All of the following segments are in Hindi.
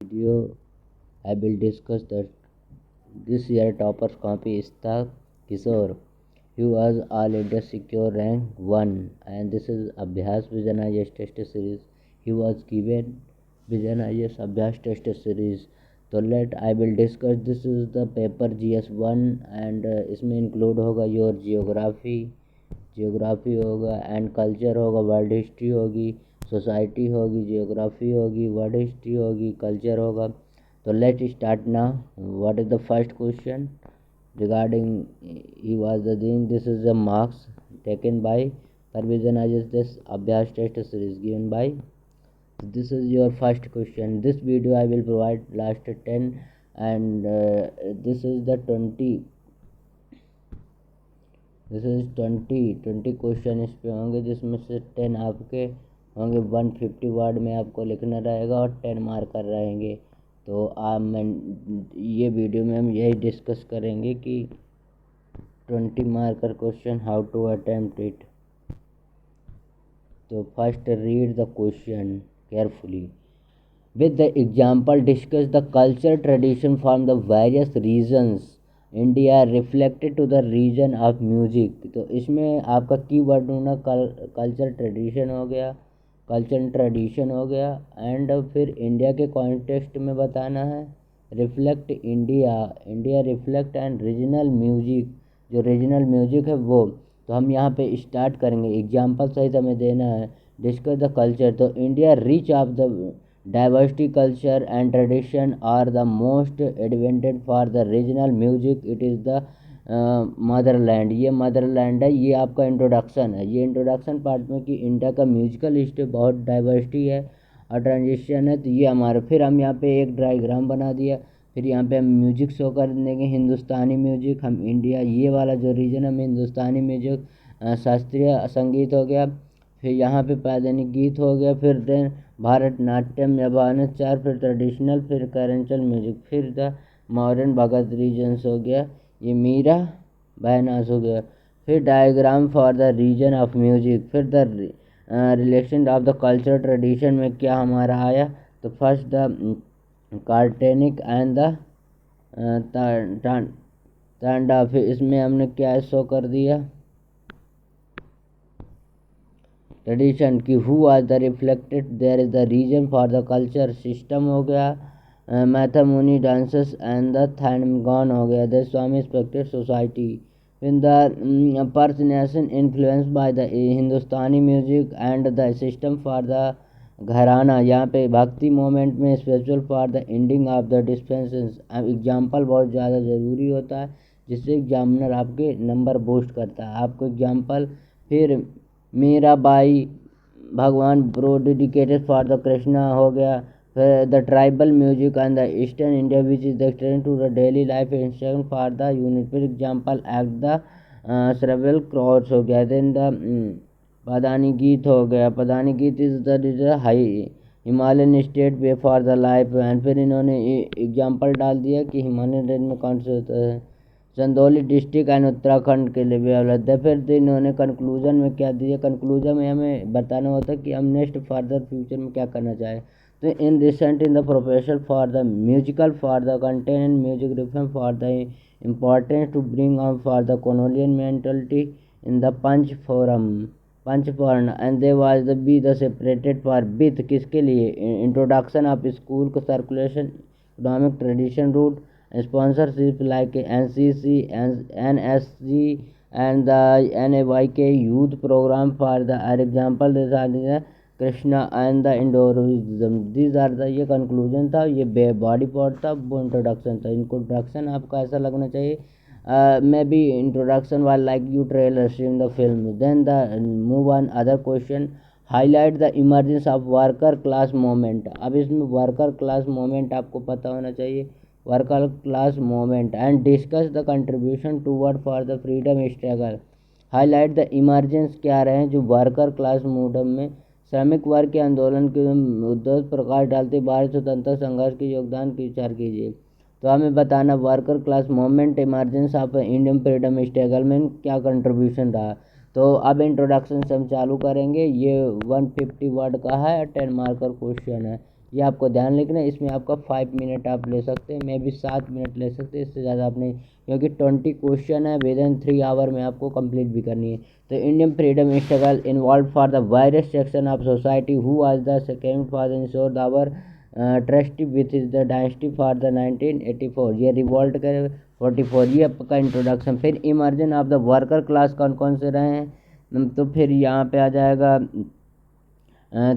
Video I will discuss that this year toppers copy Istaq Kishore. He was all India secure rank 1 and this is Abhyas Vision IAS test series. He was given Vision IAS Abhyas test series. तो let I will discuss this is the paper GS1 and इसमें इंक्लूड होगा योर जियोग्राफी होगा एंड कल्चर होगा, वर्ल्ड हिस्ट्री होगी, सोसाइटी होगी, जियोग्राफी होगी, वर्ल्ड हिस्ट्री होगी, कल्चर होगा. तो let start now. What is the first question regarding he was the thing. This is the marks taken by Parvision as this Abhyas test series given by. This is your first question. This video I will provide last 10 and this is the 20. This is 20 question इस पे होंगे जिसमें से 10 आपके होंगे 150 वर्ड में आपको लिखना रहेगा और 10 मार्कर रहेंगे. तो मैं ये वीडियो में हम यही डिस्कस करेंगे कि 20 marker question how to attempt it. तो first read the question carefully. With the example discuss the culture tradition from the various regions India reflected to the reason of music. तो इसमें आपका कीवर्ड होना कल्चर ट्रेडिशन हो गया, कल्चर ट्रेडिशन हो गया एंड फिर इंडिया के कॉन्टेक्स्ट में बताना है. Reflect India reflect and regional music, जो रीजनल म्यूजिक है वो. तो हम यहाँ पे स्टार्ट करेंगे. एग्जाम्पल सहित हमें देना है. Discuss the culture. तो India rich of the diversity culture and tradition are the most advantage for the regional music. It is the Motherland. ये मदरलैंड है. ये आपका इंट्रोडक्शन है. ये इंट्रोडक्शन पार्ट में कि इंडिया का म्यूजिकल हिस्ट्री बहुत डाइवर्सिटी है और ट्रांजिशन है. तो ये हमारा फिर हम यहाँ पे एक डायग्राम बना दिया. फिर यहाँ पे हम म्यूजिक शो कर देंगे. हिंदुस्तानी म्यूजिक हम इंडिया ये वाला जो रीजन है हिंदुस्तानी म्यूजिक शास्त्रीय संगीत हो गया. फिर यहाँ पे पैदनी गीत हो गया. फिर देन भारतनाट्यम या भानचार. फिर ट्रेडिशनल. फिर करेंचल म्यूजिक. फिर द मॉडर्न भगत रीजन्स हो गया. ये मीरा बहनास हो गया. फिर diagram for the reason of music. फिर the relation of the culture tradition में क्या हमारा आया. तो first the Carnatic and the तांडा. फिर इसमें हमने क्या शो कर दिया ट्रेडिशन की. Who are the reflected there is the reason for the culture. System हो गया. मैथामुनी डांसेस एंड द थैनगॉन हो गया. The Swami expected society. In the personation influence by the Hindustani music and the system for the gharana. यहाँ पे भक्ति मोमेंट में special for the ending of the dispenses. Example बहुत ज़्यादा ज़रूरी होता है जिससे एग्जामिनर आपके नंबर बूस्ट करता है. आपको एग्जाम्पल फिर मीराबाई भगवान ब्रो डेडिकेटेड फॉर द कृष्णा हो गया. फिर the tribal music and the eastern India which is the extend to the daily life instruction for the unit. फिर example act the several cross हो गया. देन द पदानी गीत हो गया. पदानी गीत is the high Himalayan state way for the life. And फिर इन्होंने एग्जाम्पल डाल दिया कि हिमालयन रेंज में कौन से होता है. चंदौली डिस्ट्रिक्ट एंड उत्तराखंड के लिए भी उपलब्ध है. फिर इन्होंने कंक्लूजन में क्या दिया. कंक्लूजन में हमें बताना होता है कि हम नेक्स्ट फर्दर फ्यूचर में क्या करना चाहें. तो in recent in the profession for the musical for the content and music reform for the importance to bring on for the colonial mentality in the पंचफोरन and they was the be the separated for with किसके लिए. इंट्रोडक्शन ऑफ स्कूल को circulation economic tradition root sponsorship like NCC, NSG and the NAYK youth program for the example these are the Krishna and the Hinduism. These are the ये conclusion था. ये बॉडी पार्ट था. वो इंट्रोडक्शन था. इंट्रोडक्शन आपका ऐसा लगना चाहिए मे बी इंट्रोडक्शन वाल like you trailer in the film. Then the move on other question. Highlight the emergence of worker class moment. अब इसमें वर्कर क्लास मोमेंट आपको पता होना चाहिए. Worker class movement and discuss the contribution toward for the freedom struggle. Highlight the emergence क्या रहे हैं जो वर्कर क्लास मूवमेंट में श्रमिक वर्ग के आंदोलन के उद्देश्य प्रकाश डालते भारत स्वतंत्रता संघर्ष के योगदान की विचार कीजिए. तो हमें बताना worker class movement emergence of Indian freedom struggle में क्या कंट्रीब्यूशन रहा. तो अब इंट्रोडक्शन से हम चालू करेंगे. ये 150 वर्ड का है. 10 मार्कर क्वेश्चन है. ये आपको ध्यान लिखना है। इसमें आपका 5 मिनट आप ले सकते हैं, मैं भी 7 मिनट ले सकते हैं, इससे ज़्यादा आप नहीं, क्योंकि 20 क्वेश्चन है, विद इन 3 आवर में आपको कंप्लीट भी करनी है। तो Indian freedom struggle involve for the various section of society who was the second for the ensure our trustee with is the dynasty for the 1984, ये रिवॉल्ट कर 44, ये आपका इंट्रोडक्शन। फिर emergence of the worker class कौन कौन से रहे हैं, तो फिर यहाँ पे आ जाएगा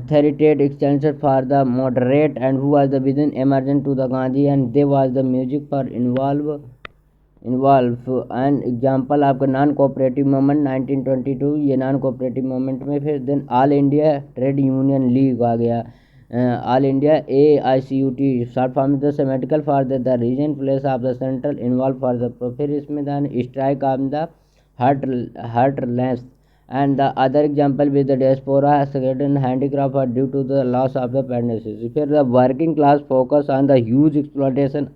Theritate extension for the moderate and who was the vision emergent to the Gandhi and they was the music for involve and example आपका नॉन कोऑपरेटिव मूवमेंट 1922, ये नॉन कोऑपरेटिव मूवमेंट में फिर then all India trade union league आ गया, all India AICUT short form the सेमेटिकल for the reason place of the central involve for the, फिर इसमें then strike of the hurt less and the other example with the diaspora certain handicraft are due to the loss of the dependency। फिर the working class focus on the huge exploitation,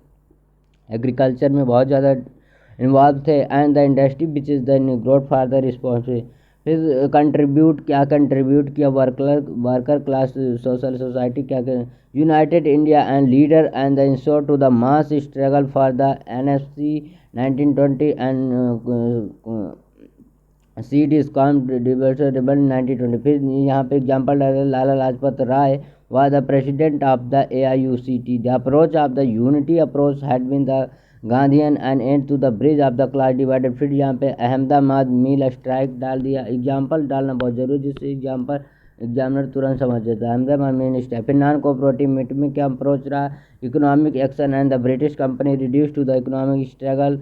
agriculture में बहुत ज़्यादा इन्वॉल्व थे, and the industry which is the growth for the responsibility. फिर कंट्रीब्यूट क्या कंट्रीब्यूट किया वर्कर क्लास सोशल सोसाइटी क्या united India and leader and the ensure to the mass struggle for the NFC 1920 and seed is calm rebel 1920। फिर यहाँ पे example Lala Lajpat Rai was the president of the AIUCT। The approach of the unity approach had been the Gandhian and end to the bridge of the class divided। फिर यहाँ पे अहमदाबाद मिल स्ट्राइक डाल दिया, एग्जाम्पल डालना बहुत जरूरी, जिससे एग्जाम्पल एग्जामिनर तुरंत समझ जाता है। Ahmedabad mill strike. फिर नॉन कोऑपरेटिव मीट में क्या अप्रोच रहा, economic action and the British company reduce to the economic struggle.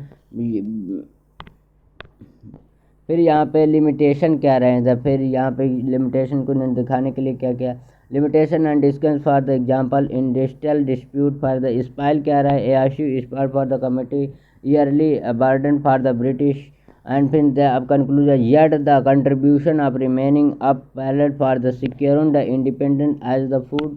फिर यहाँ पे लिमिटेशन क्या रहे थे, फिर यहाँ पे लिमिटेशन को दिखाने के लिए क्या क्या limitation and discuss for the example industrial dispute for the स्पाइल क्या रहा है, AIC स्पाइल for the committee yearly burden for the British and फिर द अब conclusion yet the contribution of remaining up pallet for the securing the independent as the food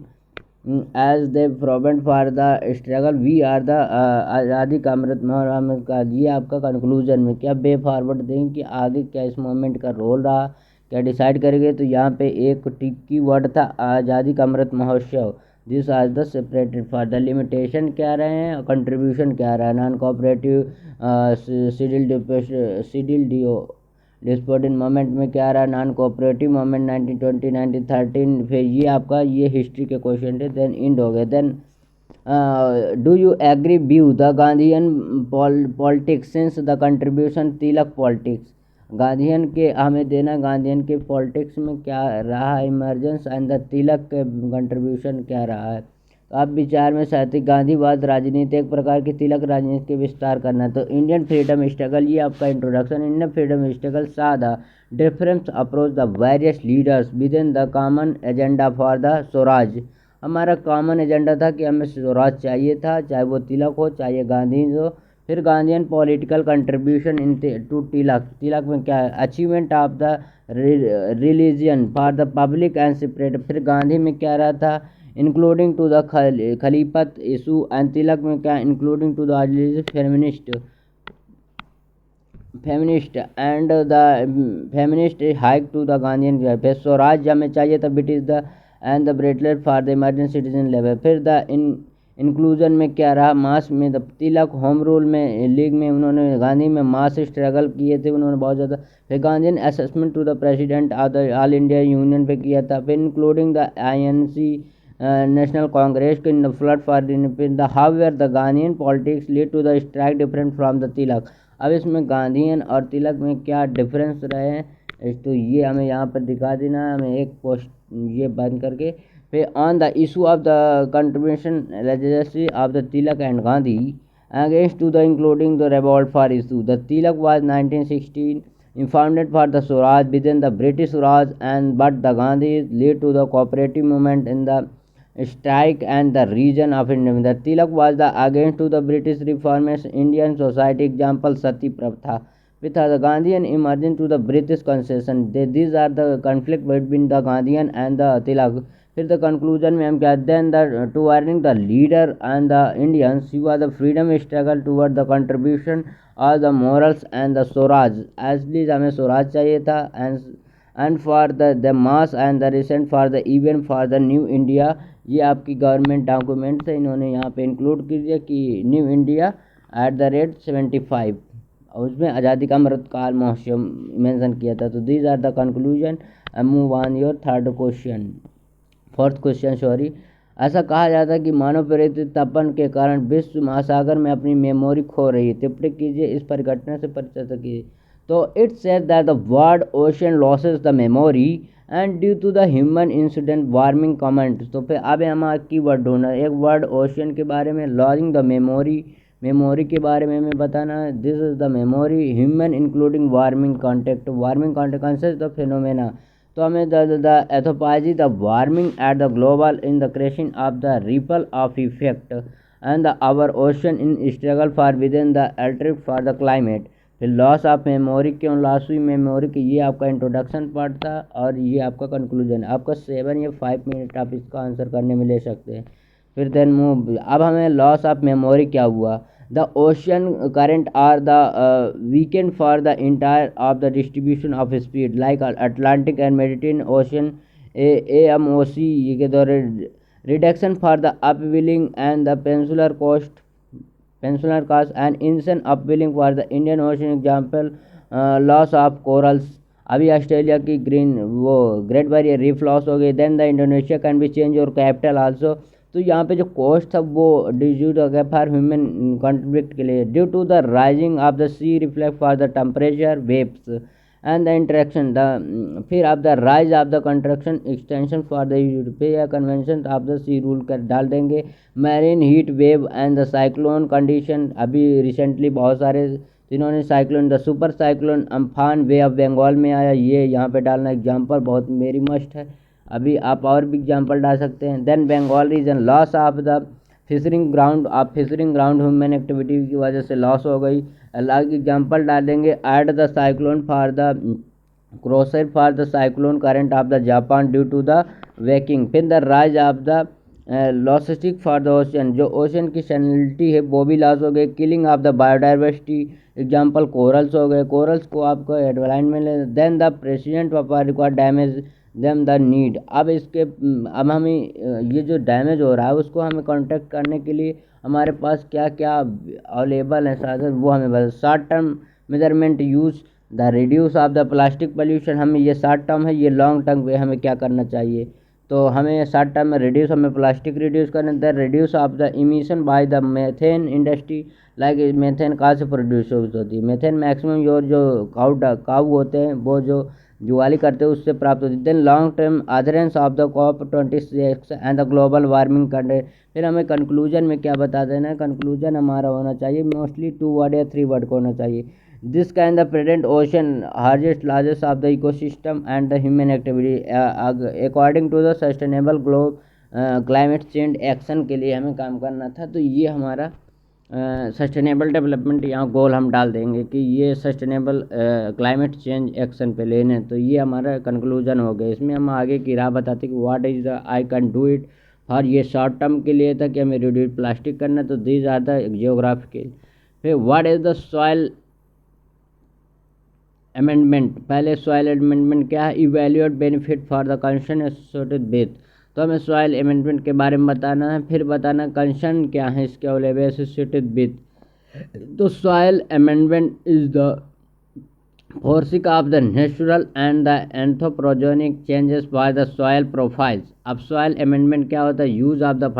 as they prevent for the struggle we are the आज़ादी का अमृत महल का। ये आपका कंक्लूजन में क्या वे फॉरवर्ड देंगे कि आगे क्या इस मोमेंट का रोल रहा, क्या डिसाइड करेंगे। तो यहाँ पे एक टिक्की वर्ड था आज़ादी का अमृत महोत्सव, दिस आज the separated for the limitation क्या रहे हैं, कंट्रीब्यूशन क्या रहा है, नॉन कोऑपरेटिव सिडिल डिस्पोर्टिन मोमेंट में क्या रहा, नॉन कोऑपरेटिव मोमेंट 1920 1913। फिर ये आपका ये हिस्ट्री के क्वेश्चन थे, देन इंड हो गए। Then do you agree view the Gandhian politics since the contribution Tilak politics, Gandhian के हमें देना गांधीयन के पॉलिटिक्स में क्या रहा इमरजेंस एंड द तिलक के कंट्रीब्यूशन क्या रहा है। तो आप विचार में साथी गांधीवाद राजनीति एक प्रकार की तिलक राजनीति के विस्तार करना। तो इंडियन फ्रीडम स्ट्रगल ये आपका इंट्रोडक्शन। इंडियन फ्रीडम स्ट्रगल साधा difference approach the various leaders with in the common agenda for the Swaraj. हमारा कॉमन एजेंडा था कि हमें स्वराज चाहिए था, चाहे वो तिलक हो चाहे गांधी हो। फिर Gandhian political contribution in to Tilak, Tilak में क्या है achievement of the religion for the public and separate. फिर गांधी में क्या रहा था including to the Khilafat issue and Tilak में क्या including to the feminist and the feminist hike to the Gandhian. फिर स्वराज हमें चाहिए था ब्रिटिश द एंड द ब्रेटलेट for the emergency citizen level. फिर द इंक्लूजन में क्या रहा मास में द तिलक होम रूल में लीग में उन्होंने गांधी में मास स्ट्रगल किए थे उन्होंने बहुत ज़्यादा। फिर Gandhian assessment to the president of the all India union पे किया था। फिर including the INC National Congress in the flood for the however the Gandhian politics lead to the strike different from the Tilak. अब इसमें गांधीयन और तिलक में क्या डिफरेंस रहे हैं, तो ये हमें यहाँ पर दिखा देना है, हमें एक पोस्ट ये बंद करके। फिर on the issue of the contribution लेजिस्लेसी of the Tilak and Gandhi against to the including the revolt for issue the Tilak was 1916 founded for the Swaraj within the British Raj and but the Gandhis lead to the cooperative movement in the strike and the region of India. The Tilak was the against to the British reformers Indian society example Sati Pratha with the Gandhian emerging to the British concession. These are the conflict between the Gandhian and the Tilak. फिर द कंक्लूजन में हम क्या then the to earning the leader and the Indians you are the freedom struggle toward the contribution और the morals and the swaraj एजलीज हमें स्वराज चाहिए था and for the mass and the recent for the event for the new India ये आपकी गवर्नमेंट डॉक्यूमेंट्स है, इन्होंने यहाँ पे इंक्लूड कर दिया कि न्यू इंडिया @75 और उसमें आज़ादी का अमृतकाल महोत्सव मेंशन किया था। तो these are the conclusion. Move on your fourth question sorry. ऐसा कहा जाता है कि मानव प्रेरित तपन के कारण विश्व महासागर में अपनी मेमोरी खो रही है। टिप्पणी कीजिए, इस परिघटना से परिचर्चा कीजिए। तो it says that the world ocean losses the memory and due to the human incident warming comment. तो फिर अब हमारा की वर्ड ढूंढना है, एक वर्ड ओशन के बारे में, लॉजिंग द मेमोरी, मेमोरी के बारे में हमें बताना है। This is the memory human including warming contact, warming contact concept the phenomena. तो हमें द एथोपॉजी the warming at the global in the creation of the ripple of effect and the our ocean in struggle for with in the अल्ट्रिप फॉर द क्लाइमेट। फिर लॉस ऑफ मेमोरी, क्यों लॉस हुई मेमोरी की, ये आपका इंट्रोडक्शन पार्ट था और ये आपका कंक्लूजन है। आपका 7 या 5 मिनट आप इसका आंसर करने में ले सकते हैं। फिर देन मूव, अब हमें लॉस ऑफ मेमोरी क्या हुआ। The ocean current are the weekend for the entire of the distribution of speed like Atlantic and Mediterranean Ocean AMOC ये के द्वारा reduction for the upwelling and the peninsular coast and insane upwelling for the Indian Ocean example loss of corals। अभी ऑस्ट्रेलिया की ग्रेट बैरियर रीफ लॉस हो गई। Then the Indonesia can be change और कैपिटल आल्सो। तो यहाँ पे जो कॉस्ट था वो डिज्यूट हो गया फॉर ह्यूमन कॉन्फ्लिक्ट के लिए due to the rising of the sea reflect for the temperature waves and the interaction the फिर of the rise of the contraction extension for the यूरोपिया convention of the sea rule कर डाल देंगे। Marine heat wave and the cyclone condition, अभी रिसेंटली बहुत सारे जिन्होंने cyclone, the super cyclone Amphan bay of Bengal में आया, ये यहाँ पे डालना एग्जाम्पल बहुत मेरी मस्ट है। अभी आप और भी एग्जाम्पल डाल सकते हैं। Then Bengal region loss of the fishing ground, आप फिशरिंग ग्राउंड ह्यूमन एक्टिविटी की वजह से लॉस हो गई, अलग एग्जाम्पल डाल देंगे। At the cyclone for the crosser for the cyclone current of the Japan due to the waking. फिर the rise of the logistic for the ocean, जो ओशन की सैलिनिटी है वो भी लॉस हो गई। Killing of the biodiversity, example corals हो गए, कोरल्स को आपको एडवाइन में ले। Then the president of required damage them the need. अब हमें ये जो डैमेज हो रहा है उसको हमें कॉन्टेक्ट करने के लिए हमारे पास क्या क्या अवेलेबल है साधन, वो हमें बता। Short term measurement use the reduce of the plastic pollution, हमें ये शॉर्ट टर्म है, ये लॉन्ग टर्म पे हमें क्या करना चाहिए। तो हमें शॉर्ट टर्म में रिड्यूस, हमें प्लास्टिक रिड्यूस करना। The reduce of the emission by the methane industry, like methane कहाँ से प्रोड्यूस होती है, मेथेन मैक्सिमम जो काऊ होते हैं वो जो जुआली करते हैं उससे प्राप्त होती है। Then long term adherence of the COP26 and the global warming content. फिर हमें कंक्लूजन में क्या बता देना है, कंक्लूजन हमारा होना चाहिए मोस्टली 2 वर्ड या 3 वर्ड का होना चाहिए। This can the present ocean हार्जेस्ट largest of the ecosystem and the human activity according to the sustainable climate change action के लिए हमें काम करना था। तो ये हमारा सस्टेनेबल डेवलपमेंट यहाँ गोल हम डाल देंगे कि ये सस्टेनेबल क्लाइमेट चेंज एक्शन पे लेने। तो ये हमारा कंक्लूजन हो गया। इसमें हम आगे की राह बताते कि what is the I can do it और ये शॉर्ट टर्म के लिए था कि हमें रिड्यूस प्लास्टिक करना। तो दीज आर द जियोग्राफिकल। फिर what is the soil amendment, पहले सॉइल अमेंडमेंट क्या है, evaluate benefit for the concern associated with. तो हमें सॉइल अमेंडमेंट के बारे में बताना है, फिर बताना कंसर्न क्या है इसके अवेलेबल एसोसिएटेड विद। तो soil amendment is the forcing of the natural and the anthropogenic changes by the soil profiles. अब सॉइल अमेंडमेंट क्या होता है, यूज़ ऑफ द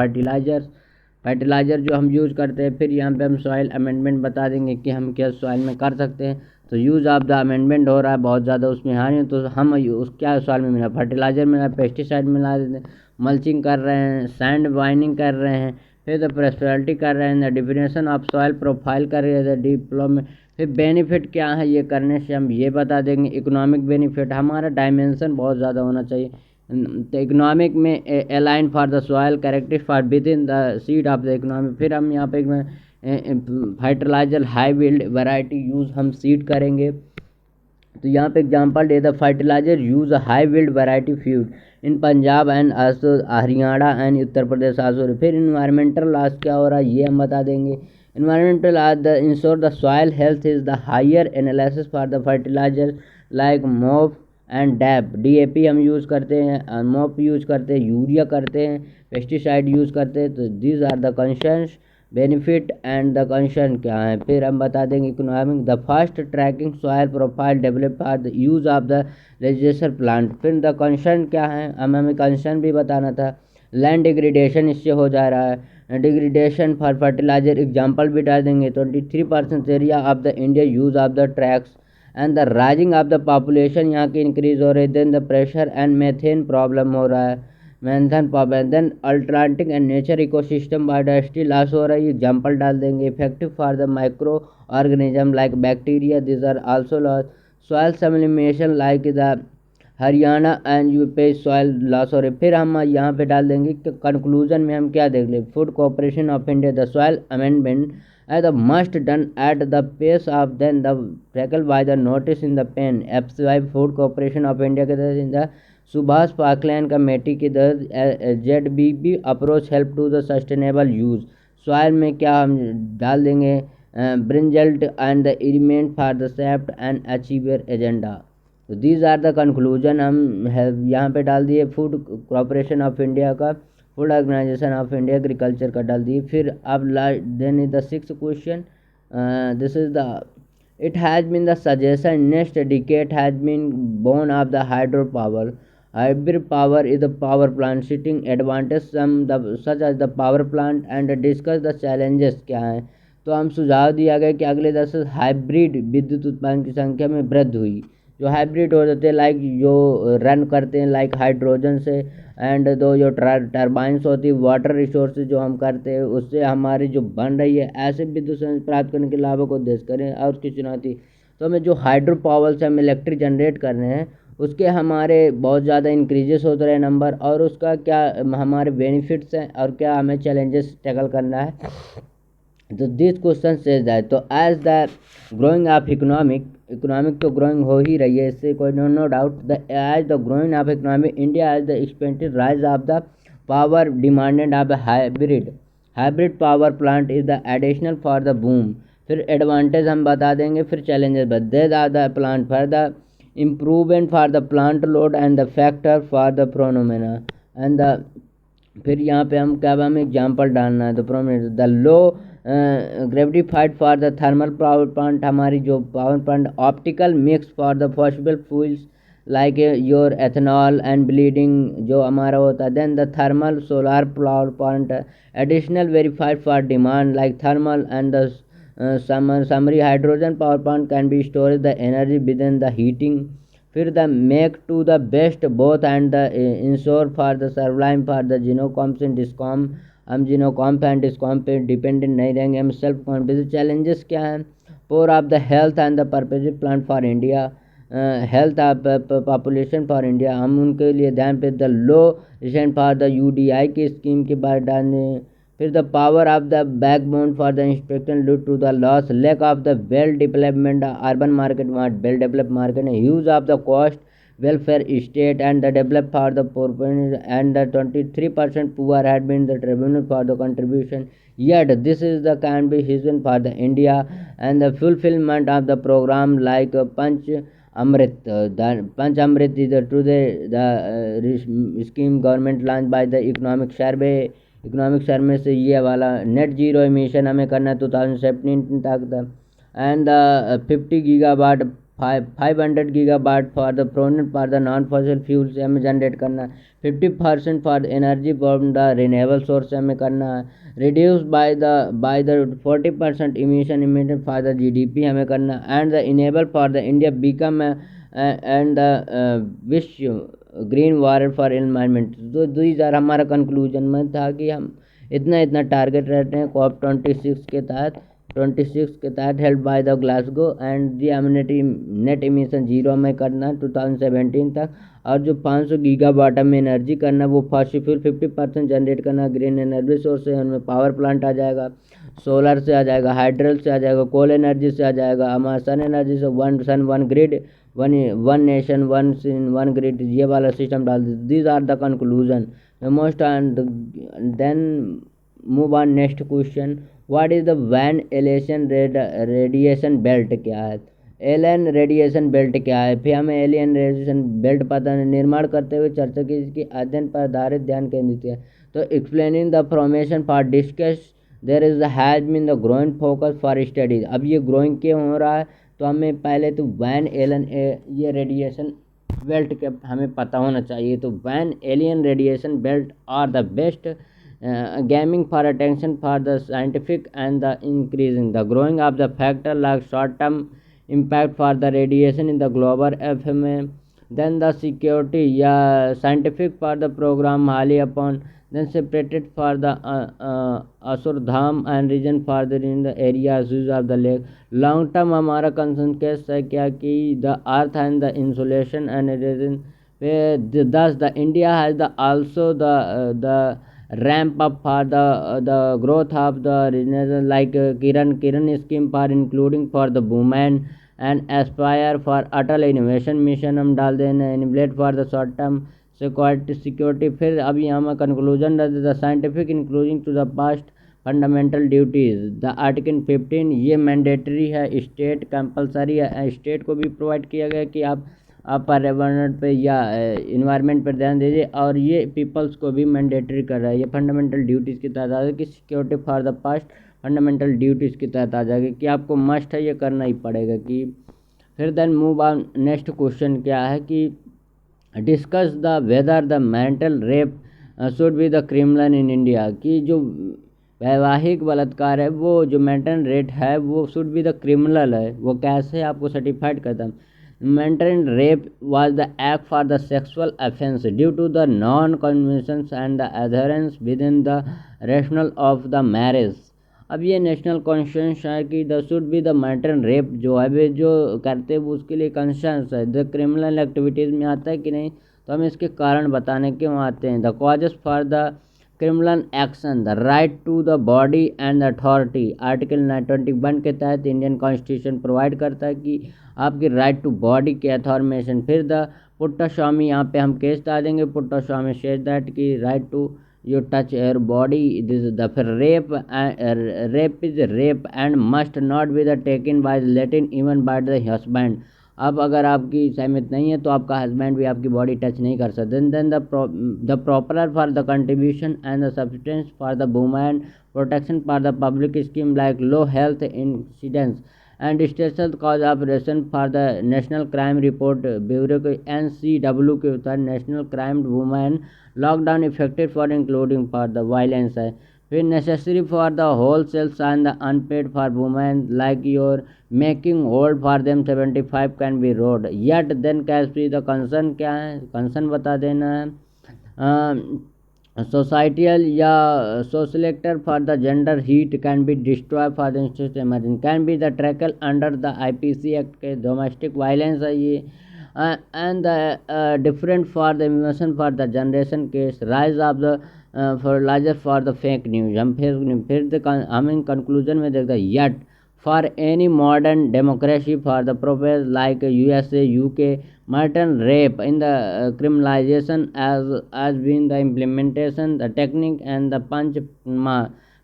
फर्टिलाइजर जो हम यूज़ करते हैं। फिर यहाँ पे हम सॉइल अमेंडमेंट बता देंगे कि हम क्या सॉइल में कर सकते हैं। तो यूज़ ऑफ द अमेंडमेंट हो रहा है बहुत ज़्यादा, उसमें हानि है, तो हम उस क्या सॉइल में मिला, फर्टिलाइजर मिला, पेस्टिसाइड मिला देते हैं, मल्चिंग कर रहे हैं, सैंड बाइंडिंग कर रहे हैं, फिर द प्रेस्पेरिटी कर रहे हैं, the definition of soil profile कर रहे हैं, द डिप्लोमेट। फिर बेनिफिट क्या है ये करने से, हम ये बता देंगे। इकोनॉमिक बेनिफिट, हमारा डायमेंशन बहुत ज़्यादा होना चाहिए। तो इकोनॉमिक में align for the soil characteristic for with in the seed of the economic. फिर हम यहाँ पे fertiliser high yield variety use हम सीड करेंगे। तो यहाँ पे एग्जांपल दे the fertiliser use high yield variety feed in Punjab and also Haryana and Uttar Pradesh also. फिर इन्वायरमेंटल लॉस क्या हो रहा है ये हम बता देंगे। Environmental loss the ensure the soil health is the higher analysis for the fertiliser like MOP and DAP, DAP हम यूज़ करते हैं, मोप यूज़ करते हैं, यूरिया करते हैं, पेस्टिसाइड यूज़ करते हैं। तो these are the concerns, benefit and the concern क्या है। फिर हम बता देंगे economic, the fast tracking soil profile develop for the use of the register plant. फिर द कंसर्न क्या है, हमें कंसर्न भी बताना था। लैंड डिग्रेडेशन इससे हो जा रहा है, डिग्रेडेशन फॉर फर्टिलाइजर एग्जाम्पल भी डाल देंगे। 23% area of the India use of the tracks and the rising of the population यहाँ की इंक्रीज हो रही है। Then the pressure and methane problem हो रहा है, methane problem. Then alternative and nature ecosystem biodiversity loss हो रही है, एग्जाम्पल डाल देंगे। Effective for the micro organism like bacteria, this are also loss. Soil sublimation like the Haryana and UP soil loss हो रहे। फिर हम यहाँ पे डाल देंगे कि कंक्लूजन में हम क्या देख लें, food corporation of India the soil amendment at the must done at the pace of then the tackle by the notice in the pen FCI food corporation of India के तहत इन द सुभाष पाकलैन कमेटी के तहत ZBB approach help to the sustainable use. Soil में क्या हम डाल देंगे, ब्रिंजल्ट and the element for the सेफ्ट एंड अचीवर एजेंडा। तो दीज आर द कंक्लूजन हम यहाँ पे डाल दिए। फूड कॉर्पोरेशन ऑफ इंडिया का, food organisation of India, agriculture का डाल दिए। फिर अब then is the 6th question, this is the it has been the suggestion next decade has been born of the hydro power. Hybrid power is the power plant sitting advantage some the such as the power plant and discuss the challenges क्या हैं। तो हम सुझाव दिया गया कि अगले 10 हाइब्रिड विद्युत उत्पादन की संख्या में वृद्धि हुई। जो हाइब्रिड हो जाते हैं लाइक जो रन करते हैं लाइक हाइड्रोजन से, एंड दो जो टर्बाइंस होती है वाटर रिसोर्सेज जो हम करते हैं उससे हमारी जो बन रही है ऐसे विद्युत प्राप्त करने के लाभों को उद्देश्य करें। और उसकी चुनौती, तो हमें जो हाइड्रो पावर से हम इलेक्ट्रिक जनरेट कर रहे हैं उसके हमारे बहुत ज़्यादा इंक्रीजेस होते रहे नंबर, और उसका क्या हमारे बेनिफिट्स हैं और क्या हमें चैलेंजेस टैकल करना है। तो दिस क्वेश्चन सेज दैट, तो as the growing of economic तो ग्रोइंग हो ही रही है, इससे कोई no doubt. The as the growing of economic India as the expected rise of the power demanded of hybrid power plant is the additional for the boom. फिर एडवांटेज हम बता देंगे, फिर challenges these are the plant for the improvement for the plant load and the factor for the प्रोनोमेना एंड द। फिर यहाँ पे हम क्या हमें एग्जाम्पल डालना है, तो प्रोमिनेंट द लो ग्रेविफाइड for the thermal power plant, हमारी जो power plant optical mix for the possible fuels like your ethanol and bleeding जो हमारा होता है। Then the thermal solar power plant additional verified for demand like thermal and the summary hydrogen power plant can be stored the energy within the heating। फिर the make to the best both and the ensure for the सर्वलाइम फॉर द जिनोकॉम्स एंड डिस्कॉम। हम जिनोकॉम्प एंड डिस्कॉम पे डिपेंडेंट नहीं रहेंगे, हम सेल्फ कॉन्फिडेंस। चैलेंजेस क्या हैं, poor of the health and the purpose plan for India, health of population for India, हम उनके लिए ध्यान पे the low recent for the UDI की स्कीम के बारे डालने। फिर द power of the backbone for the inspection due to the loss lack of the well development urban market well develop market huge of the cost welfare state and the develop for the poor and the 23% poor had been the tribunal for the contribution, yet this is the can be reason for the India and the fulfillment of the program like Panch Amrit। The Panch Amrit is the today the scheme government launched by the economic survey से ये वाला नेट जीरो इमिशन हमें करना 2017 तक, and the 50 gigawatt 500 gigawatt for the pronate for the non fossil fuel से हमें जनरेट करना है। 50% for the energy from the renewable source से हमें करना है। Reduce by the 40% emission for the GDP हमें करना है। And the enable for the India become and the विश्व ग्रीन वाटर फॉर एनवायरमेंट। तो दीज आर हमारा कंक्लूजन में था कि हम इतना टारगेट रहते हैं COP 26 के तहत help by the Glasgow and the immunity net emission zero में करना 2017 तक। और जो 500 गीगावाट में एनर्जी करना वो फॉसिल फ्यूल 50% जनरेट करना, ग्रीन एनर्जी सोर्स है उनमें पावर प्लांट आ जाएगा, सोलर से आ जाएगा, हाइड्रल से आ जाएगा, कोल एनर्जी से आ जाएगा, हमारा सन एनर्जी से one sun one grid one nation one grid ये वाला सिस्टम डाल दीजिए। These are the conclusion most and then move on next question, what is the Van Allen radiation belt क्या है। एलियन रेडिएशन बेल्ट क्या है, फिर हमें एलियन रेडिएशन बेल्ट पता निर्माण करते हुए चर्चा की इसकी अध्ययन पर आधारित ध्यान केंद्रित किया। तो explaining the formation for discuss there is has been the growing focus for studies. अब ये ग्रोइंग क्यों हो रहा है, तो हमें पहले तो वैन एलन ये रेडिएशन बेल्ट के हमें पता होना चाहिए। तो Van Allen radiation belt are the best gaming for attention for the scientific and the increasing the growing of the factor like short term impact for the radiation in the global FMA, then the security scientific for the program highly upon, then separated for the Asurdham and region further in the areas use of the lake। long term हमारा कंसर्न केस है क्या कि the earth and the insulation and region where thus the India has the also the ramp up for the growth of the region like Kiran scheme for including for the women and aspire for Atal innovation mission हम डाल देना इनिबलेट for the short term security. फिर अभी यहाँ conclusion the scientific including to the past fundamental duties the article 15 ये मैंडेटरी है, स्टेट कंपलसरी है, स्टेट को भी प्रोवाइड किया गया कि आप पर्यावरण पे या इन्वायरमेंट पर ध्यान दीजिए, और ये पीपल्स को भी मैंडेटरी कर रहा है। ये फंडामेंटल ड्यूटीज़ की तहत आ जाएगी कि security for the past fundamental duties की तहत आ जाएगी कि आपको मस्ट है, ये करना ही पड़ेगा। कि फिर then move on next question क्या है कि discuss the whether the marital rape should be the criminal in India. कि जो वैवाहिक बलात्कार है वो जो मेंटल रेप है वो शुड बी द क्रिमिनल है। वो कैसे आपको सर्टिफाइड करता है। Mental rape was the act for the sexual offense due to the non-conventions and the adherence within the rationale of the marriage। अब ये नेशनल कॉन्शियस है कि the should be the marital rape जो है वे जो करते हैं उसके लिए कॉन्शियस है। द क्रिमिनल एक्टिविटीज़ में आता है कि नहीं, तो हम इसके कारण बताने क्यों आते हैं। The causes for the criminal action the right to the body and authority article 921 के तहत इंडियन कॉन्स्टिट्यूशन प्रोवाइड करता है कि आपकी राइट टू बॉडी के अथॉर्मेशन। फिर द पुट्टास्वामी यहाँ पे हम केस डालेंगे। पुट्टास्वामी सेज दैट की right to you touch air body this the फिर rape is rape and must not be the taken by लेटिन इवन बाय द हस्बैंड। अब अगर आपकी सहमत नहीं है तो आपका हस्बैंड भी आपकी बॉडी टच नहीं कर सकते। Then the proper for the contribution and the substance for the women protection for the public scheme like low health incidents and stational cause operation for the national crime report bureau के NCW के उत्तर national crime women lockdown affected for including for the violence है। फिर necessary for the whole sales and the unpaid for women like your making hold for them 75 can B road yet then cash be the concern क्या है, कंसर्न बता देना है। societal so selector for the gender heat can be destroyed for the instance emergency can be the tackle under the IPC Act के domestic violence है ये and the different for the emotion for the generation case rise of the fertilizer for the fake news। हम फिर हम इन कंक्लूजन में देखते हैं yet for any modern democracy for the purpose like USA UK Martin rape in the criminalization as been the implementation the technique and the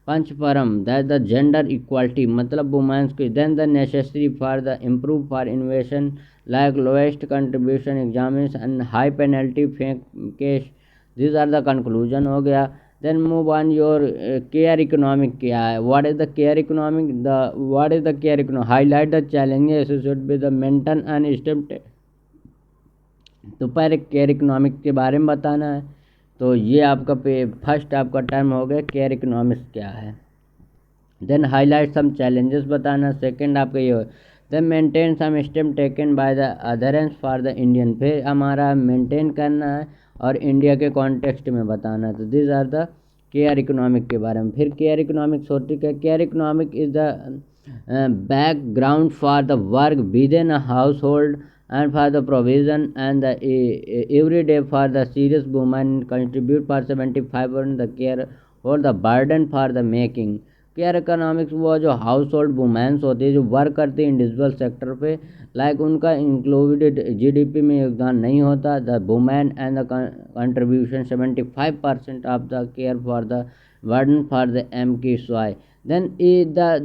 panchparam that the gender equality मतलब women's की then the necessary for the improve for innovation like lowest contribution exams and high penalty fake case। these are the conclusion हो गया। then move on your care economic क्या है, what is the care economic what is the care economic highlight the challenges associated with the maintain and step। तो पहले केयर इकोनॉमिक के बारे में बताना है। तो ये आपका फर्स्ट आपका टर्म हो गया केयर इकोनॉमिक्स क्या है। देन हाईलाइट सम चैलेंजेस बताना। सेकंड आपका ये then maintain some step taken by the adherence for the Indian. फिर हमारा मेंटेन करना है और इंडिया के कॉन्टेक्स्ट में बताना है। तो this are the care economic के बारे में। फिर केयर इकोनॉमिक्स होती है care economic is the background for the work within a household and for the provision and the every day for the serious women contribute for 75% the care or the burden for the making। Care economics वो जो हाउस होल्ड वुमेन्स होती है जो वर्क करती है इंडिविजुअल सेक्टर पे लाइक उनका इंक्लूडेड GDP में योगदान नहीं होता। The women and the contribution 75% of the care for the burden for the M की स्वाई। Then